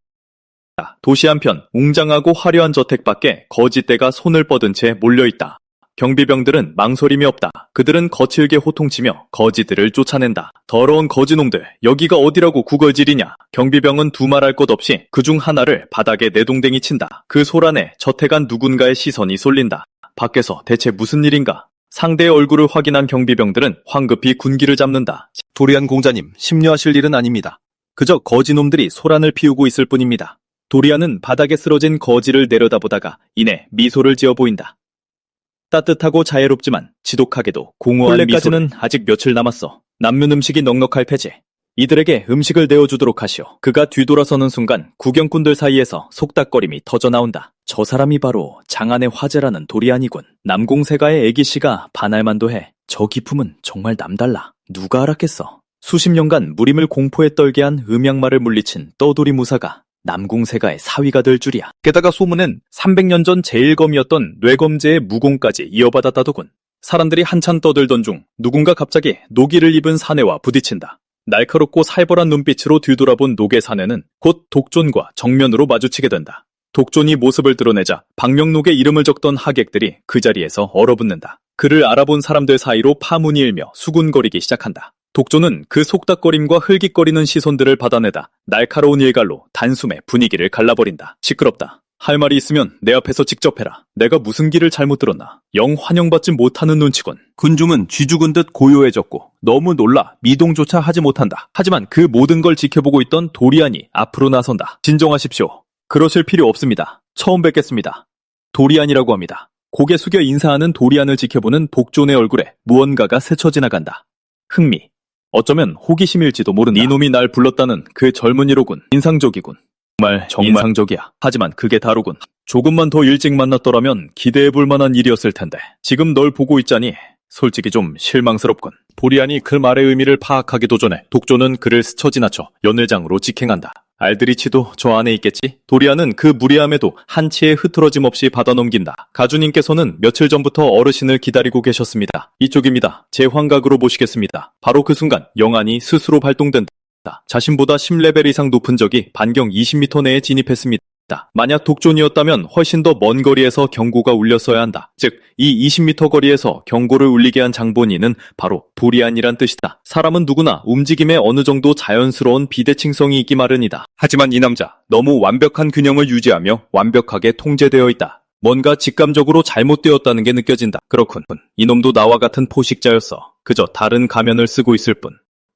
도시 한편 웅장하고 화려한 저택 밖에 거짓대가 손을 뻗은 채 몰려있다. 경비병들은 망설임이 없다. 그들은 거칠게 호통치며 거지들을 쫓아낸다. 더러운 거지놈들, 여기가 어디라고 구걸질이냐. 경비병은 두말할 것 없이 그중 하나를 바닥에 내동댕이 친다. 그 소란에 저택 안 누군가의 시선이 쏠린다. 밖에서 대체 무슨 일인가? 상대의 얼굴을 확인한 경비병들은 황급히 군기를 잡는다. 도리안 공자님, 심려하실 일은 아닙니다. 그저 거지놈들이 소란을 피우고 있을 뿐입니다. 도리안은 바닥에 쓰러진 거지를 내려다보다가 이내 미소를 지어 보인다. 따뜻하고 자애롭지만 지독하게도 공허한 혼례까지는 아직 며칠 남았어. 남문 음식이 넉넉할 테지. 이들에게 음식을 내어주도록 하시오. 그가 뒤돌아서는 순간 구경꾼들 사이에서 속닥거림이 터져나온다. 저 사람이 바로 장안의 화제라는 도리안이군. 남공세가의 애기씨가 반할만도 해. 저 기품은 정말 남달라. 누가 알았겠어. 수십 년간 무림을 공포에 떨게 한 음양말을 물리친 떠돌이 무사가 남궁세가의 사위가 될 줄이야. 게다가 소문엔 300년 전 제일검이었던 뇌검제의 무공까지 이어받았다더군. 사람들이 한참 떠들던 중 누군가 갑자기 노기를 입은 사내와 부딪힌다. 날카롭고 살벌한 눈빛으로 뒤돌아본 노계 사내는 곧 독존과 정면으로 마주치게 된다. 독존이 모습을 드러내자 박명록의 이름을 적던 하객들이 그 자리에서 얼어붙는다. 그를 알아본 사람들 사이로 파문이 일며 수군거리기 시작한다. 독존은 그 속닥거림과 흘깃거리는 시선들을 받아내다 날카로운 일갈로 단숨에 분위기를 갈라버린다. 시끄럽다. 할 말이 있으면 내 앞에서 직접 해라. 내가 무슨 길을 잘못 들었나. 영 환영받지 못하는 눈치군. 군중은 쥐죽은 듯 고요해졌고 너무 놀라 미동조차 하지 못한다. 하지만 그 모든 걸 지켜보고 있던 도리안이 앞으로 나선다. 진정하십시오. 그러실 필요 없습니다. 처음 뵙겠습니다. 도리안이라고 합니다. 고개 숙여 인사하는 도리안을 지켜보는 복존의 얼굴에 무언가가 스쳐 지나간다. 흥미. 어쩌면 호기심일지도 모른다. 이놈이 날 불렀다는 그 젊은이로군. 인상적이군. 정말 인상적이야. 하지만 그게 다르군. 조금만 더 일찍 만났더라면 기대해볼 만한 일이었을 텐데 지금 널 보고 있자니 솔직히 좀 실망스럽군. 도리안이 그 말의 의미를 파악하기도 전에 독존은 그를 스쳐 지나쳐 연회장으로 직행한다. 알드리치도 저 안에 있겠지? 도리안은 그 무리함에도 한치의 흐트러짐 없이 받아넘긴다. 가주님께서는 며칠 전부터 어르신을 기다리고 계셨습니다. 이쪽입니다. 제 환각으로 모시겠습니다. 바로 그 순간 영안이 스스로 발동된다. 자신보다 10레벨 이상 높은 적이 반경 20m 내에 진입했습니다. 만약 독존이었다면 훨씬 더 먼 거리에서 경고가 울렸어야 한다. 즉, 이 20m 거리에서 경고를 울리게 한 장본인은 바로 도리안이란 뜻이다. 사람은 누구나 움직임에 어느 정도 자연스러운 비대칭성이 있기 마련이다. 하지만 이 남자, 너무 완벽한 균형을 유지하며 완벽하게 통제되어 있다. 뭔가 직감적으로 잘못되었다는 게 느껴진다. 그렇군. 이놈도 나와 같은 포식자였어. 그저 다른 가면을 쓰고 있을 뿐.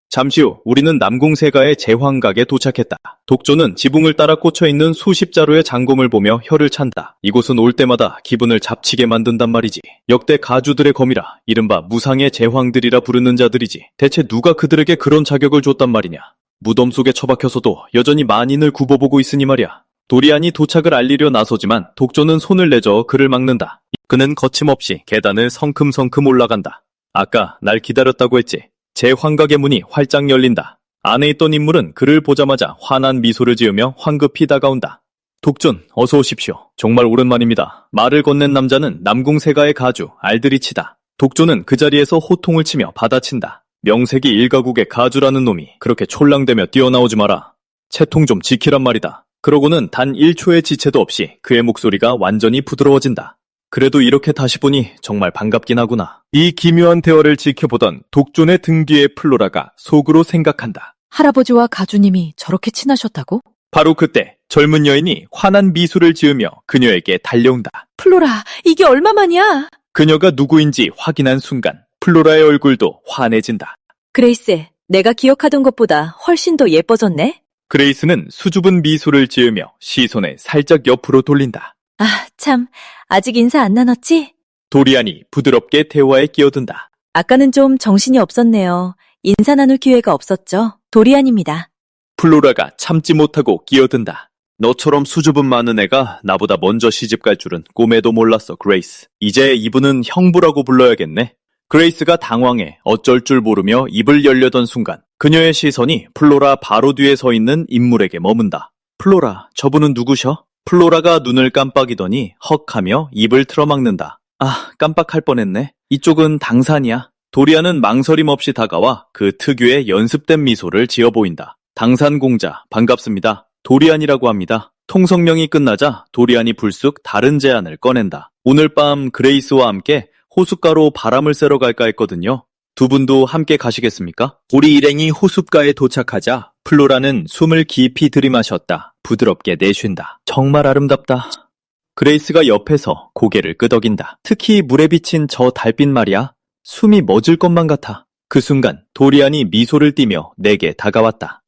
잠시 후 우리는 남궁세가의 제황각에 도착했다. 독존은 지붕을 따라 꽂혀있는 수십 자루의 장검을 보며 혀를 찬다. 이곳은 올 때마다 기분을 잡치게 만든단 말이지. 역대 가주들의 검이라 이른바 무상의 제황들이라 부르는 자들이지. 대체 누가 그들에게 그런 자격을 줬단 말이냐. 무덤 속에 처박혀서도 여전히 만인을 굽어보고 있으니 말이야. 도리안이 도착을 알리려 나서지만 독존은 손을 내저 그를 막는다. 그는 거침없이 계단을 성큼성큼 올라간다. 아까 날 기다렸다고 했지. 제 환각의 문이 활짝 열린다. 안에 있던 인물은 그를 보자마자 환한 미소를 지으며 황급히 다가온다. 독존, 어서 오십시오. 정말 오랜만입니다. 말을 건넨 남자는 남궁세가의 가주, 알드리치다. 독존은 그 자리에서 호통을 치며 받아친다. 명색이 일가국의 가주라는 놈이 그렇게 촐랑대며 뛰어나오지 마라. 채통 좀 지키란 말이다. 그러고는 단 1초의 지체도 없이 그의 목소리가 완전히 부드러워진다. 그래도 이렇게 다시 보니 정말 반갑긴 하구나. 이 기묘한 대화를 지켜보던 독존의 등 뒤에 플로라가 속으로 생각한다. 할아버지와 가주님이 저렇게 친하셨다고? 바로 그때 젊은 여인이 환한 미소를 지으며 그녀에게 달려온다. 플로라, 이게 얼마만이야? 그녀가 누구인지 확인한 순간 플로라의 얼굴도 환해진다. 그레이스, 내가 기억하던 것보다 훨씬 더 예뻐졌네? 그레이스는 수줍은 미소를 지으며 시선을 살짝 옆으로 돌린다. 아, 참, 아직 인사 안 나눴지? 도리안이 부드럽게 대화에 끼어든다. 아까는 좀 정신이 없었네요. 인사 나눌 기회가 없었죠. 도리안입니다. 플로라가 참지 못하고 끼어든다. 너처럼 수줍음 많은 애가 나보다 먼저 시집갈 줄은 꿈에도 몰랐어, 그레이스. 이제 이분은 형부라고 불러야겠네. 그레이스가 당황해 어쩔 줄 모르며 입을 열려던 순간 그녀의 시선이 플로라 바로 뒤에 서 있는 인물에게 머문다. 플로라, 저분은 누구셔? 플로라가 눈을 깜빡이더니 헉하며 입을 틀어막는다. 아, 깜빡할 뻔했네. 이쪽은 당산이야. 도리안은 망설임 없이 다가와 그 특유의 연습된 미소를 지어 보인다. 당산공자, 반갑습니다. 도리안이라고 합니다. 통성명이 끝나자 도리안이 불쑥 다른 제안을 꺼낸다. 오늘 밤 그레이스와 함께 호숫가로 바람을 쐬러 갈까 했거든요. 두 분도 함께 가시겠습니까? 우리 일행이 호숫가에 도착하자 플로라는 숨을 깊이 들이마셨다. 부드럽게 내쉰다. 정말 아름답다. 그레이스가 옆에서 고개를 끄덕인다. 특히 물에 비친 저 달빛 말이야. 숨이 멎을 것만 같아. 그 순간 도리안이 미소를 띠며 내게 다가왔다.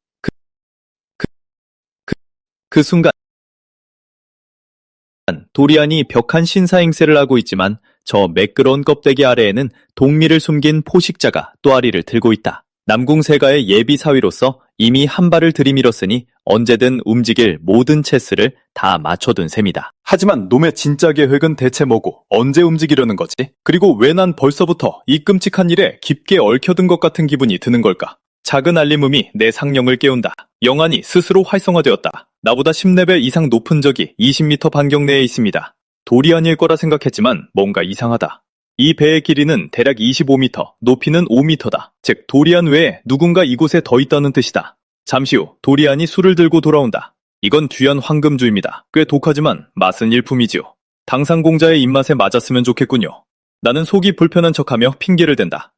그 순간 도리안이 벽한 신사행세를 하고 있지만 저 매끄러운 껍데기 아래에는 동미를 숨긴 포식자가 또아리를 들고 있다. 남궁세가의 예비 사위로서 이미 한 발을 들이밀었으니 언제든 움직일 모든 체스를 다 맞춰둔 셈이다. 하지만 놈의 진짜 계획은 대체 뭐고 언제 움직이려는 거지? 그리고 왜 난 벌써부터 이 끔찍한 일에 깊게 얽혀든 것 같은 기분이 드는 걸까? 작은 알림음이 내 상령을 깨운다. 영안이 스스로 활성화되었다. 나보다 10레벨 이상 높은 적이 20m 반경 내에 있습니다. 도리안일 거라 생각했지만 뭔가 이상하다. 이 배의 길이는 대략 25m, 높이는 5m다. 즉 도리안 외에 누군가 이곳에 더 있다는 뜻이다. 잠시 후 도리안이 술을 들고 돌아온다. 이건 귀한 황금주입니다. 꽤 독하지만 맛은 일품이지요. 당상공자의 입맛에 맞았으면 좋겠군요. 나는 속이 불편한 척하며 핑계를 댄다.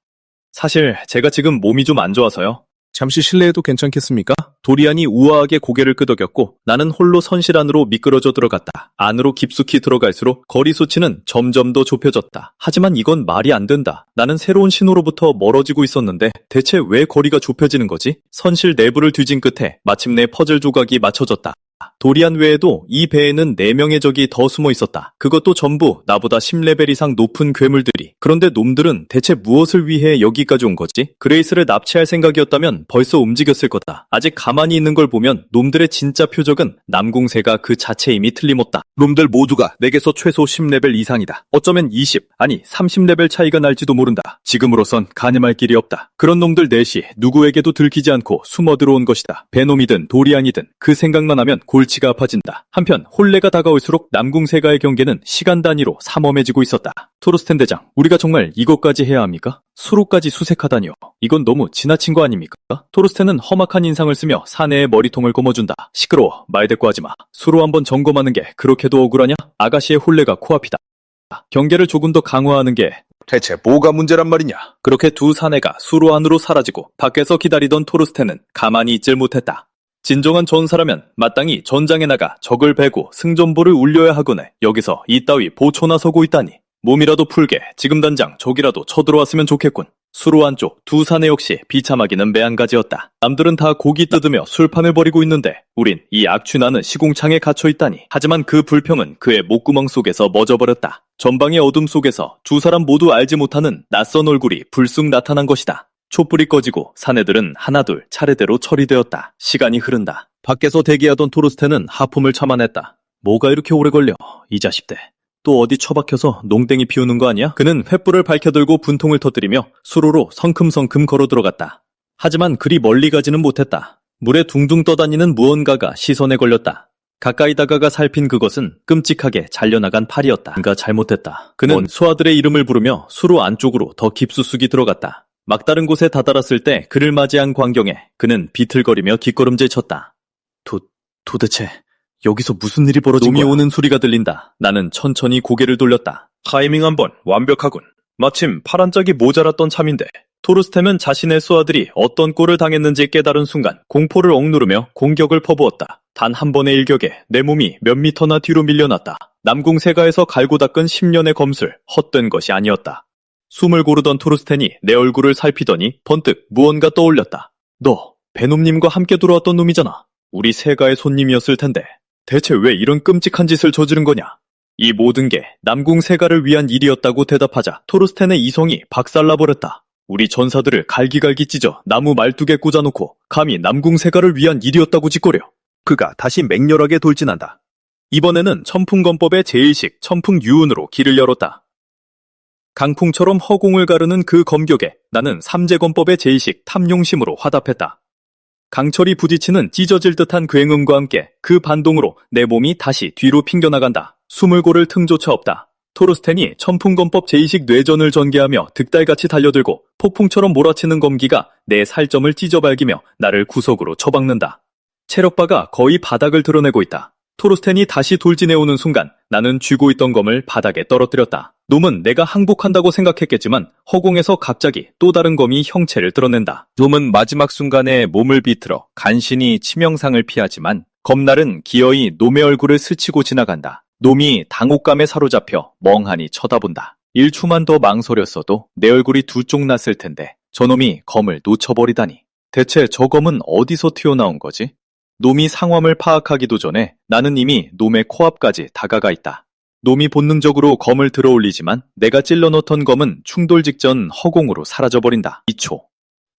사실 제가 지금 몸이 좀 안 좋아서요. 잠시 실례해도 괜찮겠습니까? 도리안이 우아하게 고개를 끄덕였고 나는 홀로 선실 안으로 미끄러져 들어갔다. 안으로 깊숙이 들어갈수록 거리 수치는 점점 더 좁혀졌다. 하지만 이건 말이 안 된다. 나는 새로운 신호로부터 멀어지고 있었는데 대체 왜 거리가 좁혀지는 거지? 선실 내부를 뒤진 끝에 마침내 퍼즐 조각이 맞춰졌다. 도리안 외에도 이 배에는 4명의 적이 더 숨어 있었다. 그것도 전부 나보다 10레벨 이상 높은 괴물들이. 그런데 놈들은 대체 무엇을 위해 여기까지 온 거지? 그레이스를 납치할 생각이었다면 벌써 움직였을 거다. 아직 가만히 있는 걸 보면 놈들의 진짜 표적은 남궁세가 그 자체임이 틀림없다. 놈들 모두가 내게서 최소 10레벨 이상이다. 어쩌면 20, 아니 30레벨 차이가 날지도 모른다. 지금으로선 가늠할 길이 없다. 그런 놈들 넷이 누구에게도 들키지 않고 숨어 들어온 것이다. 베놈이든 도리안이든 그 생각만 하면 골치가 아파진다. 한편 혼례가 다가올수록 남궁세가의 경계는 시간 단위로 삼엄해지고 있었다. 토르스텐 대장, 우리가 정말 이것까지 해야 합니까? 수로까지 수색하다니요. 이건 너무 지나친 거 아닙니까? 토르스텐은 험악한 인상을 쓰며 사내의 머리통을 거머준다. 시끄러워, 말대꾸 하지 마. 수로 한번 점검하는 게 그렇게도 억울하냐? 아가씨의 혼례가 코앞이다. 경계를 조금 더 강화하는 게 대체 뭐가 문제란 말이냐? 그렇게 두 사내가 수로 안으로 사라지고 밖에서 기다리던 토르스텐은 가만히 있질 못했다. 진정한 전사라면 마땅히 전장에 나가 적을 베고 승전보를 울려야 하거늘 여기서 이따위 보초나 서고 있다니. 몸이라도 풀게 지금 당장 적이라도 쳐들어왔으면 좋겠군. 수로 안쪽 두 사내 역시 비참하기는 매한가지였다. 남들은 다 고기 뜯으며 술판을 벌이고 있는데 우린 이 악취나는 시궁창에 갇혀있다니. 하지만 그 불평은 그의 목구멍 속에서 멎어버렸다. 전방의 어둠 속에서 두 사람 모두 알지 못하는 낯선 얼굴이 불쑥 나타난 것이다. 촛불이 꺼지고 사내들은 하나둘 차례대로 처리되었다. 시간이 흐른다. 밖에서 대기하던 토르스텐은 하품을 참아냈다. 뭐가 이렇게 오래 걸려, 이 자식들. 또 어디 처박혀서 농땡이 피우는 거 아니야? 그는 횃불을 밝혀들고 분통을 터뜨리며 수로로 성큼성큼 걸어 들어갔다. 하지만 그리 멀리 가지는 못했다. 물에 둥둥 떠다니는 무언가가 시선에 걸렸다. 가까이 다가가 살핀 그것은 끔찍하게 잘려나간 팔이었다. 뭔가 잘못됐다. 그는 수하들의 이름을 부르며 수로 안쪽으로 더 깊숙이 들어갔다. 막다른 곳에 다다랐을 때 그를 맞이한 광경에 그는 비틀거리며 뒷걸음질 쳤다. 도대체 여기서 무슨 일이 벌어진 거야? 놈이 오는 소리가 들린다. 나는 천천히 고개를 돌렸다. 타이밍 한번 완벽하군. 마침 파란 짝이 모자랐던 참인데. 토르스템은 자신의 수하들이 어떤 꼴을 당했는지 깨달은 순간 공포를 억누르며 공격을 퍼부었다. 단 한 번의 일격에 내 몸이 몇 미터나 뒤로 밀려났다. 남궁세가에서 갈고 닦은 10년의 검술, 헛된 것이 아니었다. 숨을 고르던 토르스텐이 내 얼굴을 살피더니 번뜩 무언가 떠올렸다. 너 베놈님과 함께 들어왔던 놈이잖아. 우리 세가의 손님이었을 텐데 대체 왜 이런 끔찍한 짓을 저지른 거냐? 이 모든 게 남궁세가를 위한 일이었다고 대답하자 토르스텐의 이성이 박살나버렸다. 우리 전사들을 갈기갈기 찢어 나무 말뚝에 꽂아놓고 감히 남궁세가를 위한 일이었다고 짓거려. 그가 다시 맹렬하게 돌진한다. 이번에는 천풍검법의 제일식 천풍유운으로 길을 열었다. 강풍처럼 허공을 가르는 그 검격에 나는 삼재검법의 제일식 탐용심으로 화답했다. 강철이 부딪히는 찢어질 듯한 굉음과 함께 그 반동으로 내 몸이 다시 뒤로 튕겨나간다. 숨을 고를 틈조차 없다. 토르스텐이 천풍검법 제2식 뇌전을 전개하며 득달같이 달려들고 폭풍처럼 몰아치는 검기가 내 살점을 찢어발기며 나를 구석으로 처박는다. 체력바가 거의 바닥을 드러내고 있다. 토르스텐이 다시 돌진해오는 순간 나는 쥐고 있던 검을 바닥에 떨어뜨렸다. 놈은 내가 항복한다고 생각했겠지만 허공에서 갑자기 또 다른 검이 형체를 드러낸다. 놈은 마지막 순간에 몸을 비틀어 간신히 치명상을 피하지만 검날은 기어이 놈의 얼굴을 스치고 지나간다. 놈이 당혹감에 사로잡혀 멍하니 쳐다본다. 1초만 더 망설였어도 내 얼굴이 두 쪽 났을 텐데 저놈이 검을 놓쳐버리다니. 대체 저 검은 어디서 튀어나온 거지? 놈이 상황을 파악하기도 전에 나는 이미 놈의 코앞까지 다가가 있다. 놈이 본능적으로 검을 들어올리지만 내가 찔러놓던 검은 충돌 직전 허공으로 사라져버린다. 2초.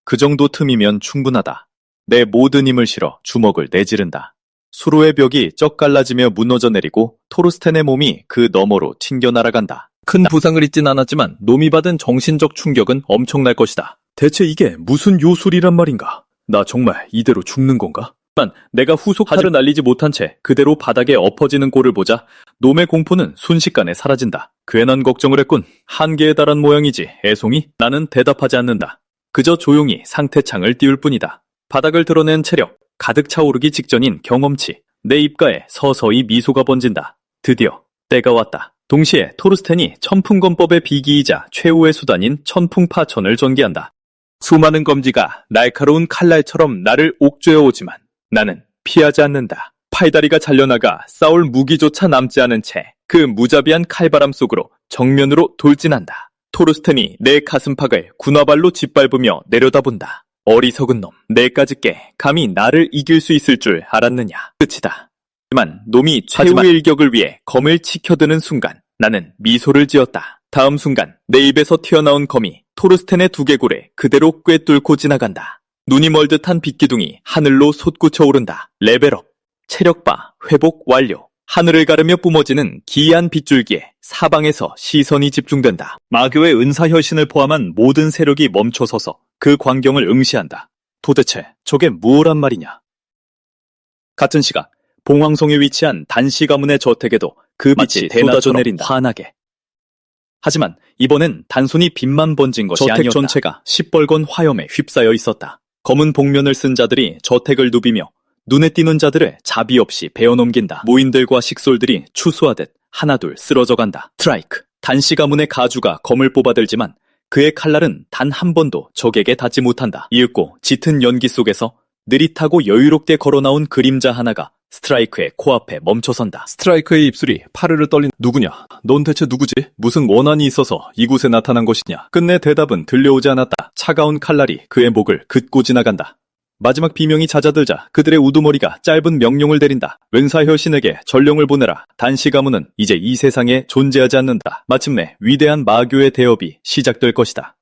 그 정도 틈이면 충분하다. 내 모든 힘을 실어 주먹을 내지른다. 수로의 벽이 쩍 갈라지며 무너져 내리고 토르스텐의 몸이 그 너머로 튕겨 날아간다. 큰 부상을 입진 않았지만 놈이 받은 정신적 충격은 엄청날 것이다. 대체 이게 무슨 요술이란 말인가? 나 정말 이대로 죽는 건가? 하지만 내가 후속타를 날리지 못한 채 그대로 바닥에 엎어지는 꼴을 보자 놈의 공포는 순식간에 사라진다. 괜한 걱정을 했군. 한계에 달한 모양이지 애송이? 나는 대답하지 않는다. 그저 조용히 상태창을 띄울 뿐이다. 바닥을 드러낸 체력, 가득 차오르기 직전인 경험치, 내 입가에 서서히 미소가 번진다. 드디어 때가 왔다. 동시에 토르스텐이 천풍검법의 비기이자 최후의 수단인 천풍파천을 전개한다. 수많은 검지가 날카로운 칼날처럼 나를 옥죄어오지만 나는 피하지 않는다. 팔다리가 잘려나가 싸울 무기조차 남지 않은 채 그 무자비한 칼바람 속으로 정면으로 돌진한다. 토르스텐이 내 가슴팍을 군화발로 짓밟으며 내려다본다. 어리석은 놈, 내까지 깨 감히 나를 이길 수 있을 줄 알았느냐. 끝이다. 하지만 놈이 최후의 일격을 위해 검을 치켜드는 순간 나는 미소를 지었다. 다음 순간 내 입에서 튀어나온 검이 토르스텐의 두개골에 그대로 꿰뚫고 지나간다. 눈이 멀듯한 빛기둥이 하늘로 솟구쳐 오른다. 레벨업, 체력바, 회복 완료. 하늘을 가르며 뿜어지는 기이한 빗줄기에 사방에서 시선이 집중된다. 마교의 은사혈신을 포함한 모든 세력이 멈춰서서 그 광경을 응시한다. 도대체 저게 무엇란 말이냐? 같은 시각 봉황성에 위치한 단시 가문의 저택에도 그 빛이 쏟아져 내린다. 환하게. 하지만 이번엔 단순히 빛만 번진 것이 아니었다. 저택 전체가 시뻘건 화염에 휩싸여 있었다. 검은 복면을 쓴 자들이 저택을 누비며 눈에 띄는 자들을 자비 없이 베어넘긴다. 모인들과 식솔들이 추수하듯 하나둘 쓰러져간다. 스트라이크. 단시 가문의 가주가 검을 뽑아들지만 그의 칼날은 단 한 번도 적에게 닿지 못한다. 이윽고 짙은 연기 속에서 느릿하고 여유롭게 걸어나온 그림자 하나가 스트라이크의 코앞에 멈춰선다. 스트라이크의 입술이 파르르 떨린 누구냐? 넌 대체 누구지? 무슨 원한이 있어서 이곳에 나타난 것이냐? 끝내 대답은 들려오지 않았다. 차가운 칼날이 그의 목을 긋고 지나간다. 마지막 비명이 잦아들자 그들의 우두머리가 짧은 명령을 내린다. 왼사혈신에게 전령을 보내라. 단시 가문은 이제 이 세상에 존재하지 않는다. 마침내 위대한 마교의 대업이 시작될 것이다.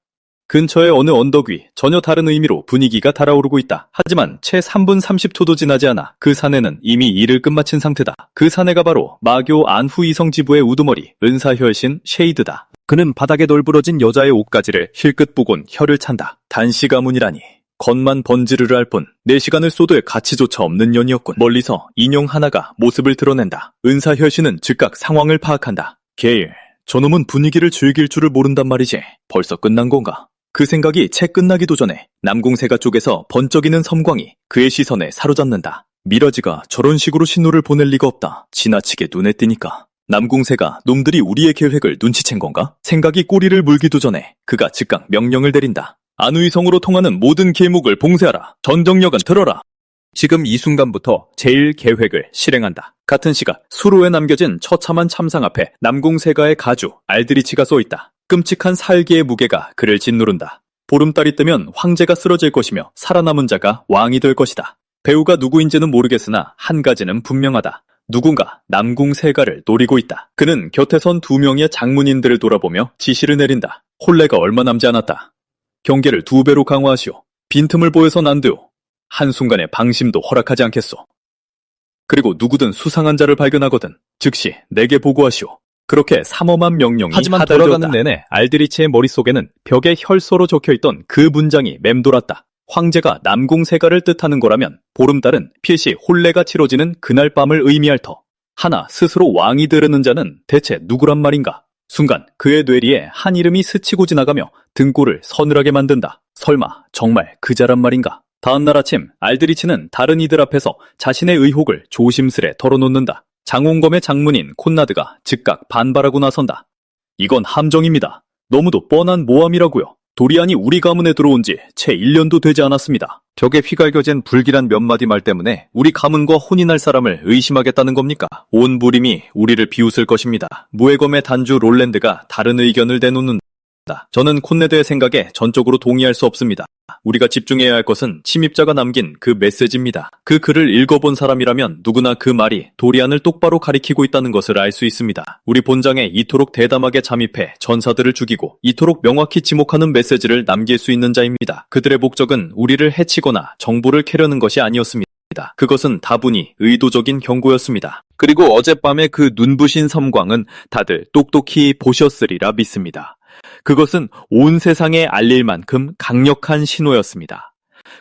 근처의 어느 언덕 위 전혀 다른 의미로 분위기가 달아오르고 있다. 하지만 채 3분 30초도 지나지 않아 그 사내는 이미 일을 끝마친 상태다. 그 사내가 바로 마교 안후 이성지부의 우두머리 은사혈신 쉐이드다. 그는 바닥에 널브러진 여자의 옷가지를 힐끗 보곤 혀를 찬다. 단시 가문이라니 겉만 번지르르 할 뿐 내 시간을 쏘도의 가치조차 없는 년이었군. 멀리서 인형 하나가 모습을 드러낸다. 은사혈씨는 즉각 상황을 파악한다. 게일, 저놈은 분위기를 즐길 줄을 모른단 말이지. 벌써 끝난 건가? 그 생각이 채 끝나기도 전에 남궁세가 쪽에서 번쩍이는 섬광이 그의 시선에 사로잡는다. 미라지가 저런 식으로 신호를 보낼 리가 없다. 지나치게 눈에 띄니까. 남궁세가 놈들이 우리의 계획을 눈치챈 건가? 생각이 꼬리를 물기도 전에 그가 즉각 명령을 내린다. 안우이성으로 통하는 모든 계목을 봉쇄하라. 전정력은 들어라. 지금 이 순간부터 제1계획을 실행한다. 같은 시각 수로에 남겨진 처참한 참상 앞에 남궁세가의 가주 알드리치가 쏘있다. 끔찍한 살기의 무게가 그를 짓누른다. 보름달이 뜨면 황제가 쓰러질 것이며 살아남은 자가 왕이 될 것이다. 배우가 누구인지는 모르겠으나 한 가지는 분명하다. 누군가 남궁세가를 노리고 있다. 그는 곁에 선 2명의 장문인들을 돌아보며 지시를 내린다. 혼례가 얼마 남지 않았다. 경계를 2배로 강화하시오. 빈틈을 보여선 안 돼요. 한순간의 방심도 허락하지 않겠소. 그리고 누구든 수상한 자를 발견하거든 즉시 내게 보고하시오. 그렇게 삼엄한 명령이 하지만 하달되었다. 돌아가는 내내 알드리치의 머릿속에는 벽에 혈서로 적혀있던 그 문장이 맴돌았다. 황제가 남궁세가를 뜻하는 거라면 보름달은 필시 혼례가 치러지는 그날 밤을 의미할 터. 하나 스스로 왕이 되려는 자는 대체 누구란 말인가? 순간 그의 뇌리에 한 이름이 스치고 지나가며 등골을 서늘하게 만든다. 설마 정말 그자란 말인가? 다음날 아침 알드리치는 다른 이들 앞에서 자신의 의혹을 조심스레 털어놓는다. 장홍검의 장문인 콘나드가 즉각 반발하고 나선다. 이건 함정입니다. 너무도 뻔한 모함이라고요. 도리안이 우리 가문에 들어온 지 채 1년도 되지 않았습니다. 벽에 휘갈겨진 불길한 몇 마디 말 때문에 우리 가문과 혼인할 사람을 의심하겠다는 겁니까? 온 부림이 우리를 비웃을 것입니다. 무해검의 단주 롤랜드가 다른 의견을 내놓는다. 저는 콘네드의 생각에 전적으로 동의할 수 없습니다. 우리가 집중해야 할 것은 침입자가 남긴 그 메시지입니다. 그 글을 읽어본 사람이라면 누구나 그 말이 도리안을 똑바로 가리키고 있다는 것을 알 수 있습니다. 우리 본장에 이토록 대담하게 잠입해 전사들을 죽이고 이토록 명확히 지목하는 메시지를 남길 수 있는 자입니다. 그들의 목적은 우리를 해치거나 정보를 캐려는 것이 아니었습니다. 그것은 다분히 의도적인 경고였습니다. 그리고 어젯밤의 그 눈부신 섬광은 다들 똑똑히 보셨으리라 믿습니다. 그것은 온 세상에 알릴 만큼 강력한 신호였습니다.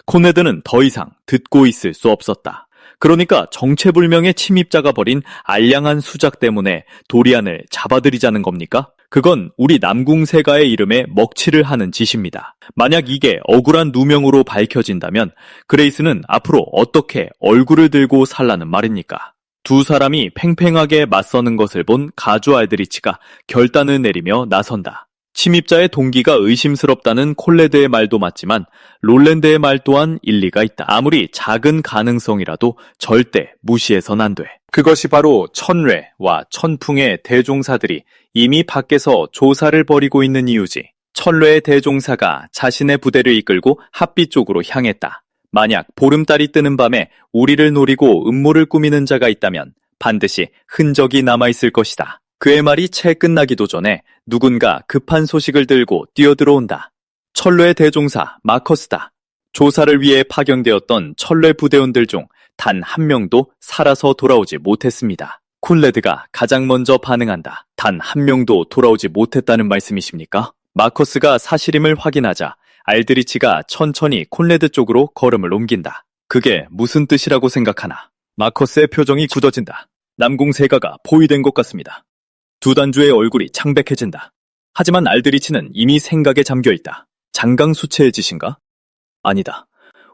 콘네드는 더 이상 듣고 있을 수 없었다. 그러니까 정체불명의 침입자가 벌인 알량한 수작 때문에 도리안을 잡아들이자는 겁니까? 그건 우리 남궁세가의 이름에 먹칠을 하는 짓입니다. 만약 이게 억울한 누명으로 밝혀진다면 그레이스는 앞으로 어떻게 얼굴을 들고 살라는 말입니까? 두 사람이 팽팽하게 맞서는 것을 본 가주 알드리치가 결단을 내리며 나선다. 침입자의 동기가 의심스럽다는 콜레드의 말도 맞지만 롤랜드의 말 또한 일리가 있다. 아무리 작은 가능성이라도 절대 무시해선 안 돼. 그것이 바로 천뢰와 천풍의 대종사들이 이미 밖에서 조사를 벌이고 있는 이유지. 천뢰의 대종사가 자신의 부대를 이끌고 합비 쪽으로 향했다. 만약 보름달이 뜨는 밤에 우리를 노리고 음모를 꾸미는 자가 있다면 반드시 흔적이 남아있을 것이다. 그의 말이 채 끝나기도 전에 누군가 급한 소식을 들고 뛰어들어온다. 천뢰의 대종사 마커스다. 조사를 위해 파견되었던 천뢰 부대원들 중 단 한 명도 살아서 돌아오지 못했습니다. 콜레드가 가장 먼저 반응한다. 단 한 명도 돌아오지 못했다는 말씀이십니까? 마커스가 사실임을 확인하자 알드리치가 천천히 콘레드 쪽으로 걸음을 옮긴다. 그게 무슨 뜻이라고 생각하나? 마커스의 표정이 굳어진다. 남궁세가가 포위된 것 같습니다. 두 단주의 얼굴이 창백해진다. 하지만 알드리치는 이미 생각에 잠겨있다. 장강수체의 짓인가? 아니다.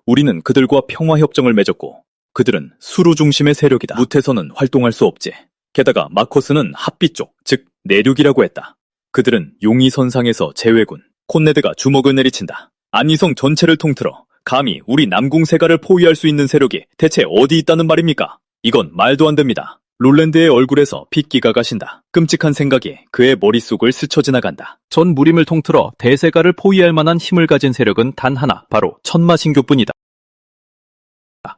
우리는 그들과 평화협정을 맺었고 그들은 수루 중심의 세력이다. 무태서는 활동할 수 없지. 게다가 마커스는 합비 쪽, 즉 내륙이라고 했다. 그들은 용의선상에서 제외군. 콘네드가 주먹을 내리친다. 안이성 전체를 통틀어 감히 우리 남궁세가를 포위할 수 있는 세력이 대체 어디 있다는 말입니까? 이건 말도 안 됩니다. 롤랜드의 얼굴에서 핏기가 가신다. 끔찍한 생각이 그의 머릿속을 스쳐 지나간다. 전 무림을 통틀어 대세가를 포위할 만한 힘을 가진 세력은 단 하나, 바로 천마신교뿐이다.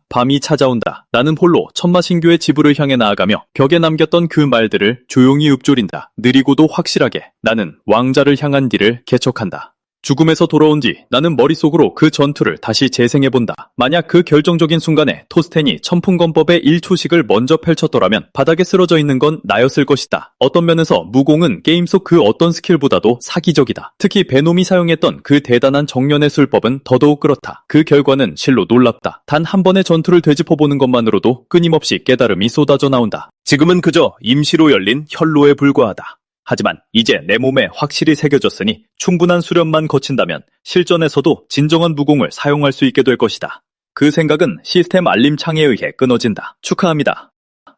밤이 찾아온다. 나는 홀로 천마신교의 지부를 향해 나아가며 벽에 남겼던 그 말들을 조용히 읊조린다. 느리고도 확실하게 나는 왕자를 향한 길을 개척한다. 죽음에서 돌아온 뒤 나는 머릿속으로 그 전투를 다시 재생해본다. 만약 그 결정적인 순간에 토스텐이 천풍건법의 1초식을 먼저 펼쳤더라면 바닥에 쓰러져 있는 건 나였을 것이다. 어떤 면에서 무공은 게임 속 그 어떤 스킬보다도 사기적이다. 특히 베놈이 사용했던 그 대단한 정련의 술법은 더더욱 그렇다. 그 결과는 실로 놀랍다. 단 한 번의 전투를 되짚어보는 것만으로도 끊임없이 깨달음이 쏟아져 나온다. 지금은 그저 임시로 열린 혈로에 불과하다. 하지만 이제 내 몸에 확실히 새겨졌으니 충분한 수련만 거친다면 실전에서도 진정한 무공을 사용할 수 있게 될 것이다. 그 생각은 시스템 알림 창에 의해 끊어진다. 축하합니다.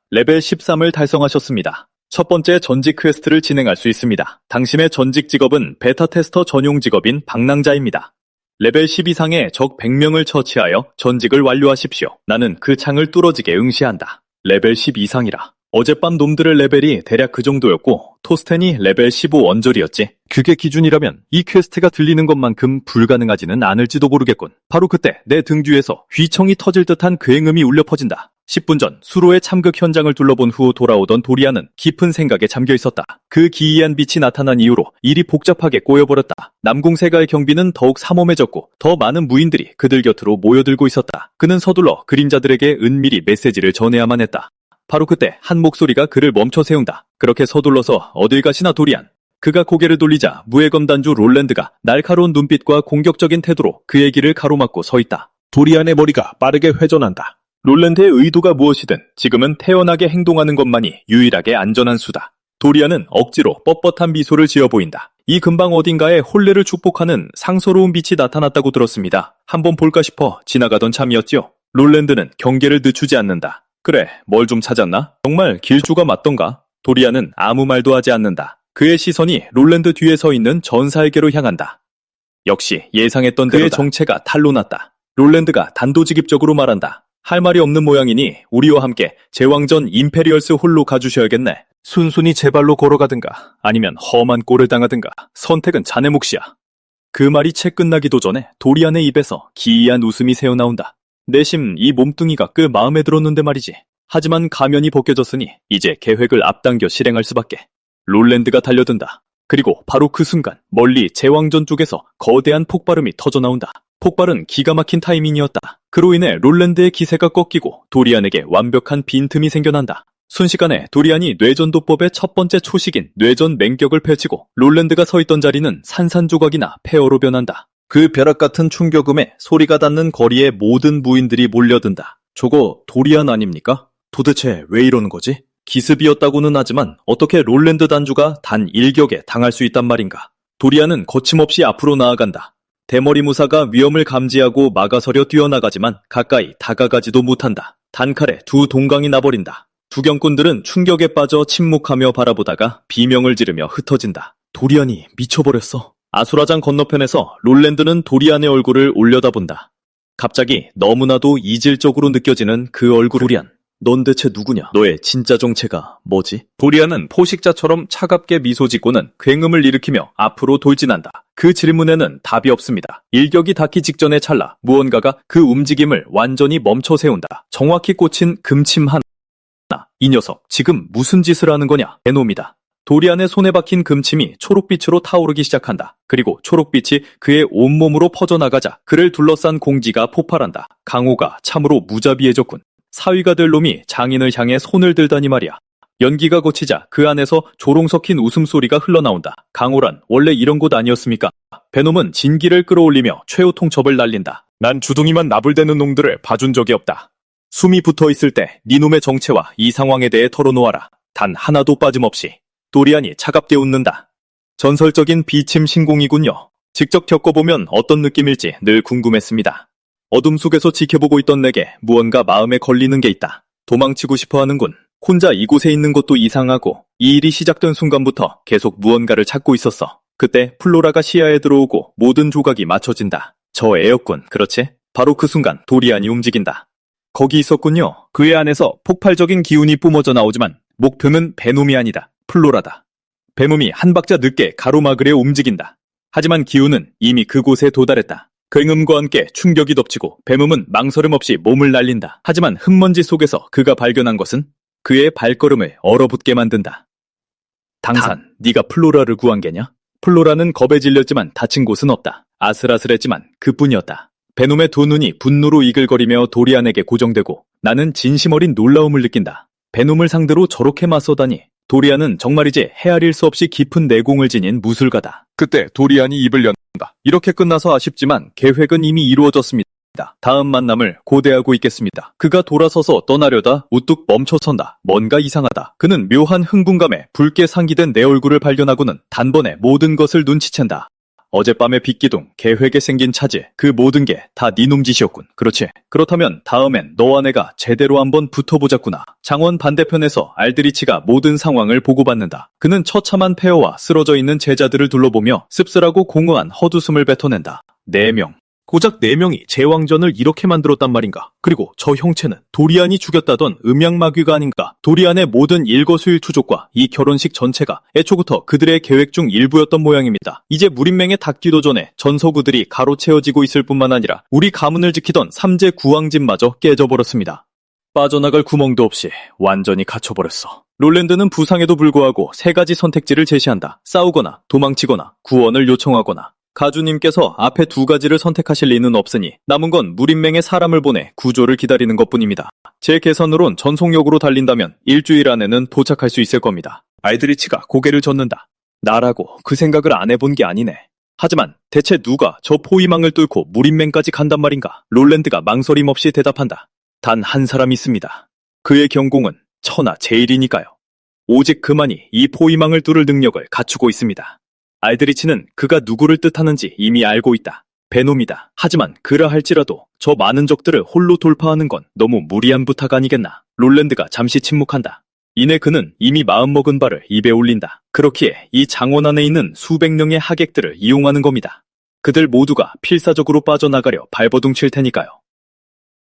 레벨 13을 달성하셨습니다. 첫 번째 전직 퀘스트를 진행할 수 있습니다. 당신의 전직 직업은 베타 테스터 전용 직업인 방랑자입니다. 레벨 10 이상의 적 100명을 처치하여 전직을 완료하십시오. 나는 그 창을 뚫어지게 응시한다. 레벨 10 이상이라. 어젯밤 놈들의 레벨이 대략 그 정도였고 토스텐이 레벨 15 원졸이었지. 그게 기준이라면 이 퀘스트가 들리는 것만큼 불가능하지는 않을지도 모르겠군. 바로 그때 내 등 뒤에서 휘청이 터질 듯한 굉음이 울려 퍼진다. 10분 전 수로의 참극 현장을 둘러본 후 돌아오던 도리아는 깊은 생각에 잠겨 있었다. 그 기이한 빛이 나타난 이후로 일이 복잡하게 꼬여버렸다. 남궁세가의 경비는 더욱 삼엄해졌고 더 많은 무인들이 그들 곁으로 모여들고 있었다. 그는 서둘러 그림자들에게 은밀히 메시지를 전해야만 했다. 바로 그때 한 목소리가 그를 멈춰 세운다. 그렇게 서둘러서 어딜 가시나 도리안. 그가 고개를 돌리자 무예검단주 롤랜드가 날카로운 눈빛과 공격적인 태도로 그의 길을 가로막고 서 있다. 도리안의 머리가 빠르게 회전한다. 롤랜드의 의도가 무엇이든 지금은 태연하게 행동하는 것만이 유일하게 안전한 수다. 도리안은 억지로 뻣뻣한 미소를 지어 보인다. 이 근방 어딘가에 혼례를 축복하는 상서로운 빛이 나타났다고 들었습니다. 한번 볼까 싶어 지나가던 참이었지요. 롤랜드는 경계를 늦추지 않는다. 그래, 뭘 좀 찾았나? 정말 길주가 맞던가? 도리안은 아무 말도 하지 않는다. 그의 시선이 롤랜드 뒤에 서 있는 전사에게로 향한다. 역시 예상했던 그의 정체가 탄로났다. 롤랜드가 단도직입적으로 말한다. 할 말이 없는 모양이니 우리와 함께 제왕전 임페리얼스 홀로 가주셔야겠네. 순순히 제 발로 걸어가든가 아니면 험한 꼴을 당하든가 선택은 자네 몫이야. 그 말이 채 끝나기도 전에 도리안의 입에서 기이한 웃음이 새어나온다. 내심 이 몸뚱이가 꽤 마음에 들었는데 말이지. 하지만 가면이 벗겨졌으니 이제 계획을 앞당겨 실행할 수밖에. 롤랜드가 달려든다. 그리고 바로 그 순간 멀리 제왕전 쪽에서 거대한 폭발음이 터져나온다. 폭발은 기가 막힌 타이밍이었다. 그로 인해 롤랜드의 기세가 꺾이고 도리안에게 완벽한 빈틈이 생겨난다. 순식간에 도리안이 뇌전도법의 첫 번째 초식인 뇌전 맹격을 펼치고 롤랜드가 서 있던 자리는 산산조각이나 폐허로 변한다. 그 벼락 같은 충격음에 소리가 닿는 거리에 모든 무인들이 몰려든다. 저거 도리안 아닙니까? 도대체 왜 이러는 거지? 기습이었다고는 하지만 어떻게 롤랜드 단주가 단 일격에 당할 수 있단 말인가? 도리안은 거침없이 앞으로 나아간다. 대머리 무사가 위험을 감지하고 막아서려 뛰어나가지만 가까이 다가가지도 못한다. 단칼에 두 동강이 나버린다. 두경꾼들은 충격에 빠져 침묵하며 바라보다가 비명을 지르며 흩어진다. 도리안이 미쳐버렸어. 아수라장 건너편에서 롤랜드는 도리안의 얼굴을 올려다본다. 갑자기 너무나도 이질적으로 느껴지는 그 얼굴. 도리안, 넌 대체 누구냐? 너의 진짜 정체가 뭐지? 도리안은 포식자처럼 차갑게 미소 짓고는 굉음을 일으키며 앞으로 돌진한다. 그 질문에는 답이 없습니다. 일격이 닿기 직전의 찰나 무언가가 그 움직임을 완전히 멈춰 세운다. 정확히 꽂힌 금침 하나. 이 녀석 지금 무슨 짓을 하는 거냐? 베놈이다. 도리안의 손에 박힌 금침이 초록빛으로 타오르기 시작한다. 그리고 초록빛이 그의 온몸으로 퍼져나가자 그를 둘러싼 공지가 폭발한다. 강호가 참으로 무자비해졌군. 사위가 될 놈이 장인을 향해 손을 들다니 말이야. 연기가 거치자 그 안에서 조롱 섞인 웃음소리가 흘러나온다. 강호란 원래 이런 곳 아니었습니까? 베놈은 진기를 끌어올리며 최후 통첩을 날린다. 난 주둥이만 나불대는 놈들을 봐준 적이 없다. 숨이 붙어있을 때 네 놈의 정체와 이 상황에 대해 털어놓아라. 단 하나도 빠짐없이. 도리안이 차갑게 웃는다. 전설적인 비침 신공이군요. 직접 겪어보면 어떤 느낌일지 늘 궁금했습니다. 어둠 속에서 지켜보고 있던 내게 무언가 마음에 걸리는 게 있다. 도망치고 싶어 하는군. 혼자 이곳에 있는 것도 이상하고 이 일이 시작된 순간부터 계속 무언가를 찾고 있었어. 그때 플로라가 시야에 들어오고 모든 조각이 맞춰진다. 저 애였군, 그렇지? 바로 그 순간 도리안이 움직인다. 거기 있었군요. 그의 안에서 폭발적인 기운이 뿜어져 나오지만 목표는 베놈이 아니다. 플로라다. 베놈이 한 박자 늦게 가로막으려 움직인다. 하지만 기운은 이미 그곳에 도달했다. 굉음과 함께 충격이 덮치고 베놈은 망설임 없이 몸을 날린다. 하지만 흙먼지 속에서 그가 발견한 것은 그의 발걸음을 얼어붙게 만든다. 당산, 네가 플로라를 구한 게냐? 플로라는 겁에 질렸지만 다친 곳은 없다. 아슬아슬했지만 그뿐이었다. 베놈의 두 눈이 분노로 이글거리며 도리안에게 고정되고 나는 진심 어린 놀라움을 느낀다. 베놈을 상대로 저렇게 맞서다니. 도리안은 정말이지 헤아릴 수 없이 깊은 내공을 지닌 무술가다. 그때 도리안이 입을 연다. 이렇게 끝나서 아쉽지만 계획은 이미 이루어졌습니다. 다음 만남을 고대하고 있겠습니다. 그가 돌아서서 떠나려다 우뚝 멈춰선다. 뭔가 이상하다. 그는 묘한 흥분감에 붉게 상기된 내 얼굴을 발견하고는 단번에 모든 것을 눈치챈다. 어젯밤의 빗기둥, 계획에 생긴 차질, 그 모든 게 다 네 놈 짓이었군. 그렇지. 그렇다면 다음엔 너와 내가 제대로 한번 붙어보자꾸나. 장원 반대편에서 알드리치가 모든 상황을 보고받는다. 그는 처참한 폐허와 쓰러져 있는 제자들을 둘러보며 씁쓸하고 공허한 헛웃음을 뱉어낸다. 4명. 고작 4명이 제왕전을 이렇게 만들었단 말인가? 그리고 저 형체는 도리안이 죽였다던 음양마귀가 아닌가? 도리안의 모든 일거수일투족과 이 결혼식 전체가 애초부터 그들의 계획 중 일부였던 모양입니다. 이제 무린맹에 닿기도 전에 전서구들이 가로채어지고 있을 뿐만 아니라 우리 가문을 지키던 삼재 구왕집마저 깨져버렸습니다. 빠져나갈 구멍도 없이 완전히 갇혀버렸어. 롤랜드는 부상에도 불구하고 3가지 선택지를 제시한다. 싸우거나 도망치거나 구원을 요청하거나. 가주님께서 앞에 2가지를 선택하실 리는 없으니 남은 건 무린맹에 사람을 보내 구조를 기다리는 것뿐입니다. 제 계산으론 전속력으로 달린다면 일주일 안에는 도착할 수 있을 겁니다. 알드리치가 고개를 젓는다. 나라고 그 생각을 안 해본 게 아니네. 하지만 대체 누가 저 포위망을 뚫고 무린맹까지 간단 말인가? 롤랜드가 망설임 없이 대답한다. 단 한 사람이 있습니다. 그의 경공은 천하 제일이니까요. 오직 그만이 이 포위망을 뚫을 능력을 갖추고 있습니다. 알드리치는 그가 누구를 뜻하는지 이미 알고 있다. 베놈이다. 하지만 그라 할지라도 저 많은 적들을 홀로 돌파하는 건 너무 무리한 부탁 아니겠나. 롤랜드가 잠시 침묵한다. 이내 그는 이미 마음먹은 바를 입에 올린다. 그렇기에 이 장원 안에 있는 수백 명의 하객들을 이용하는 겁니다. 그들 모두가 필사적으로 빠져나가려 발버둥 칠 테니까요.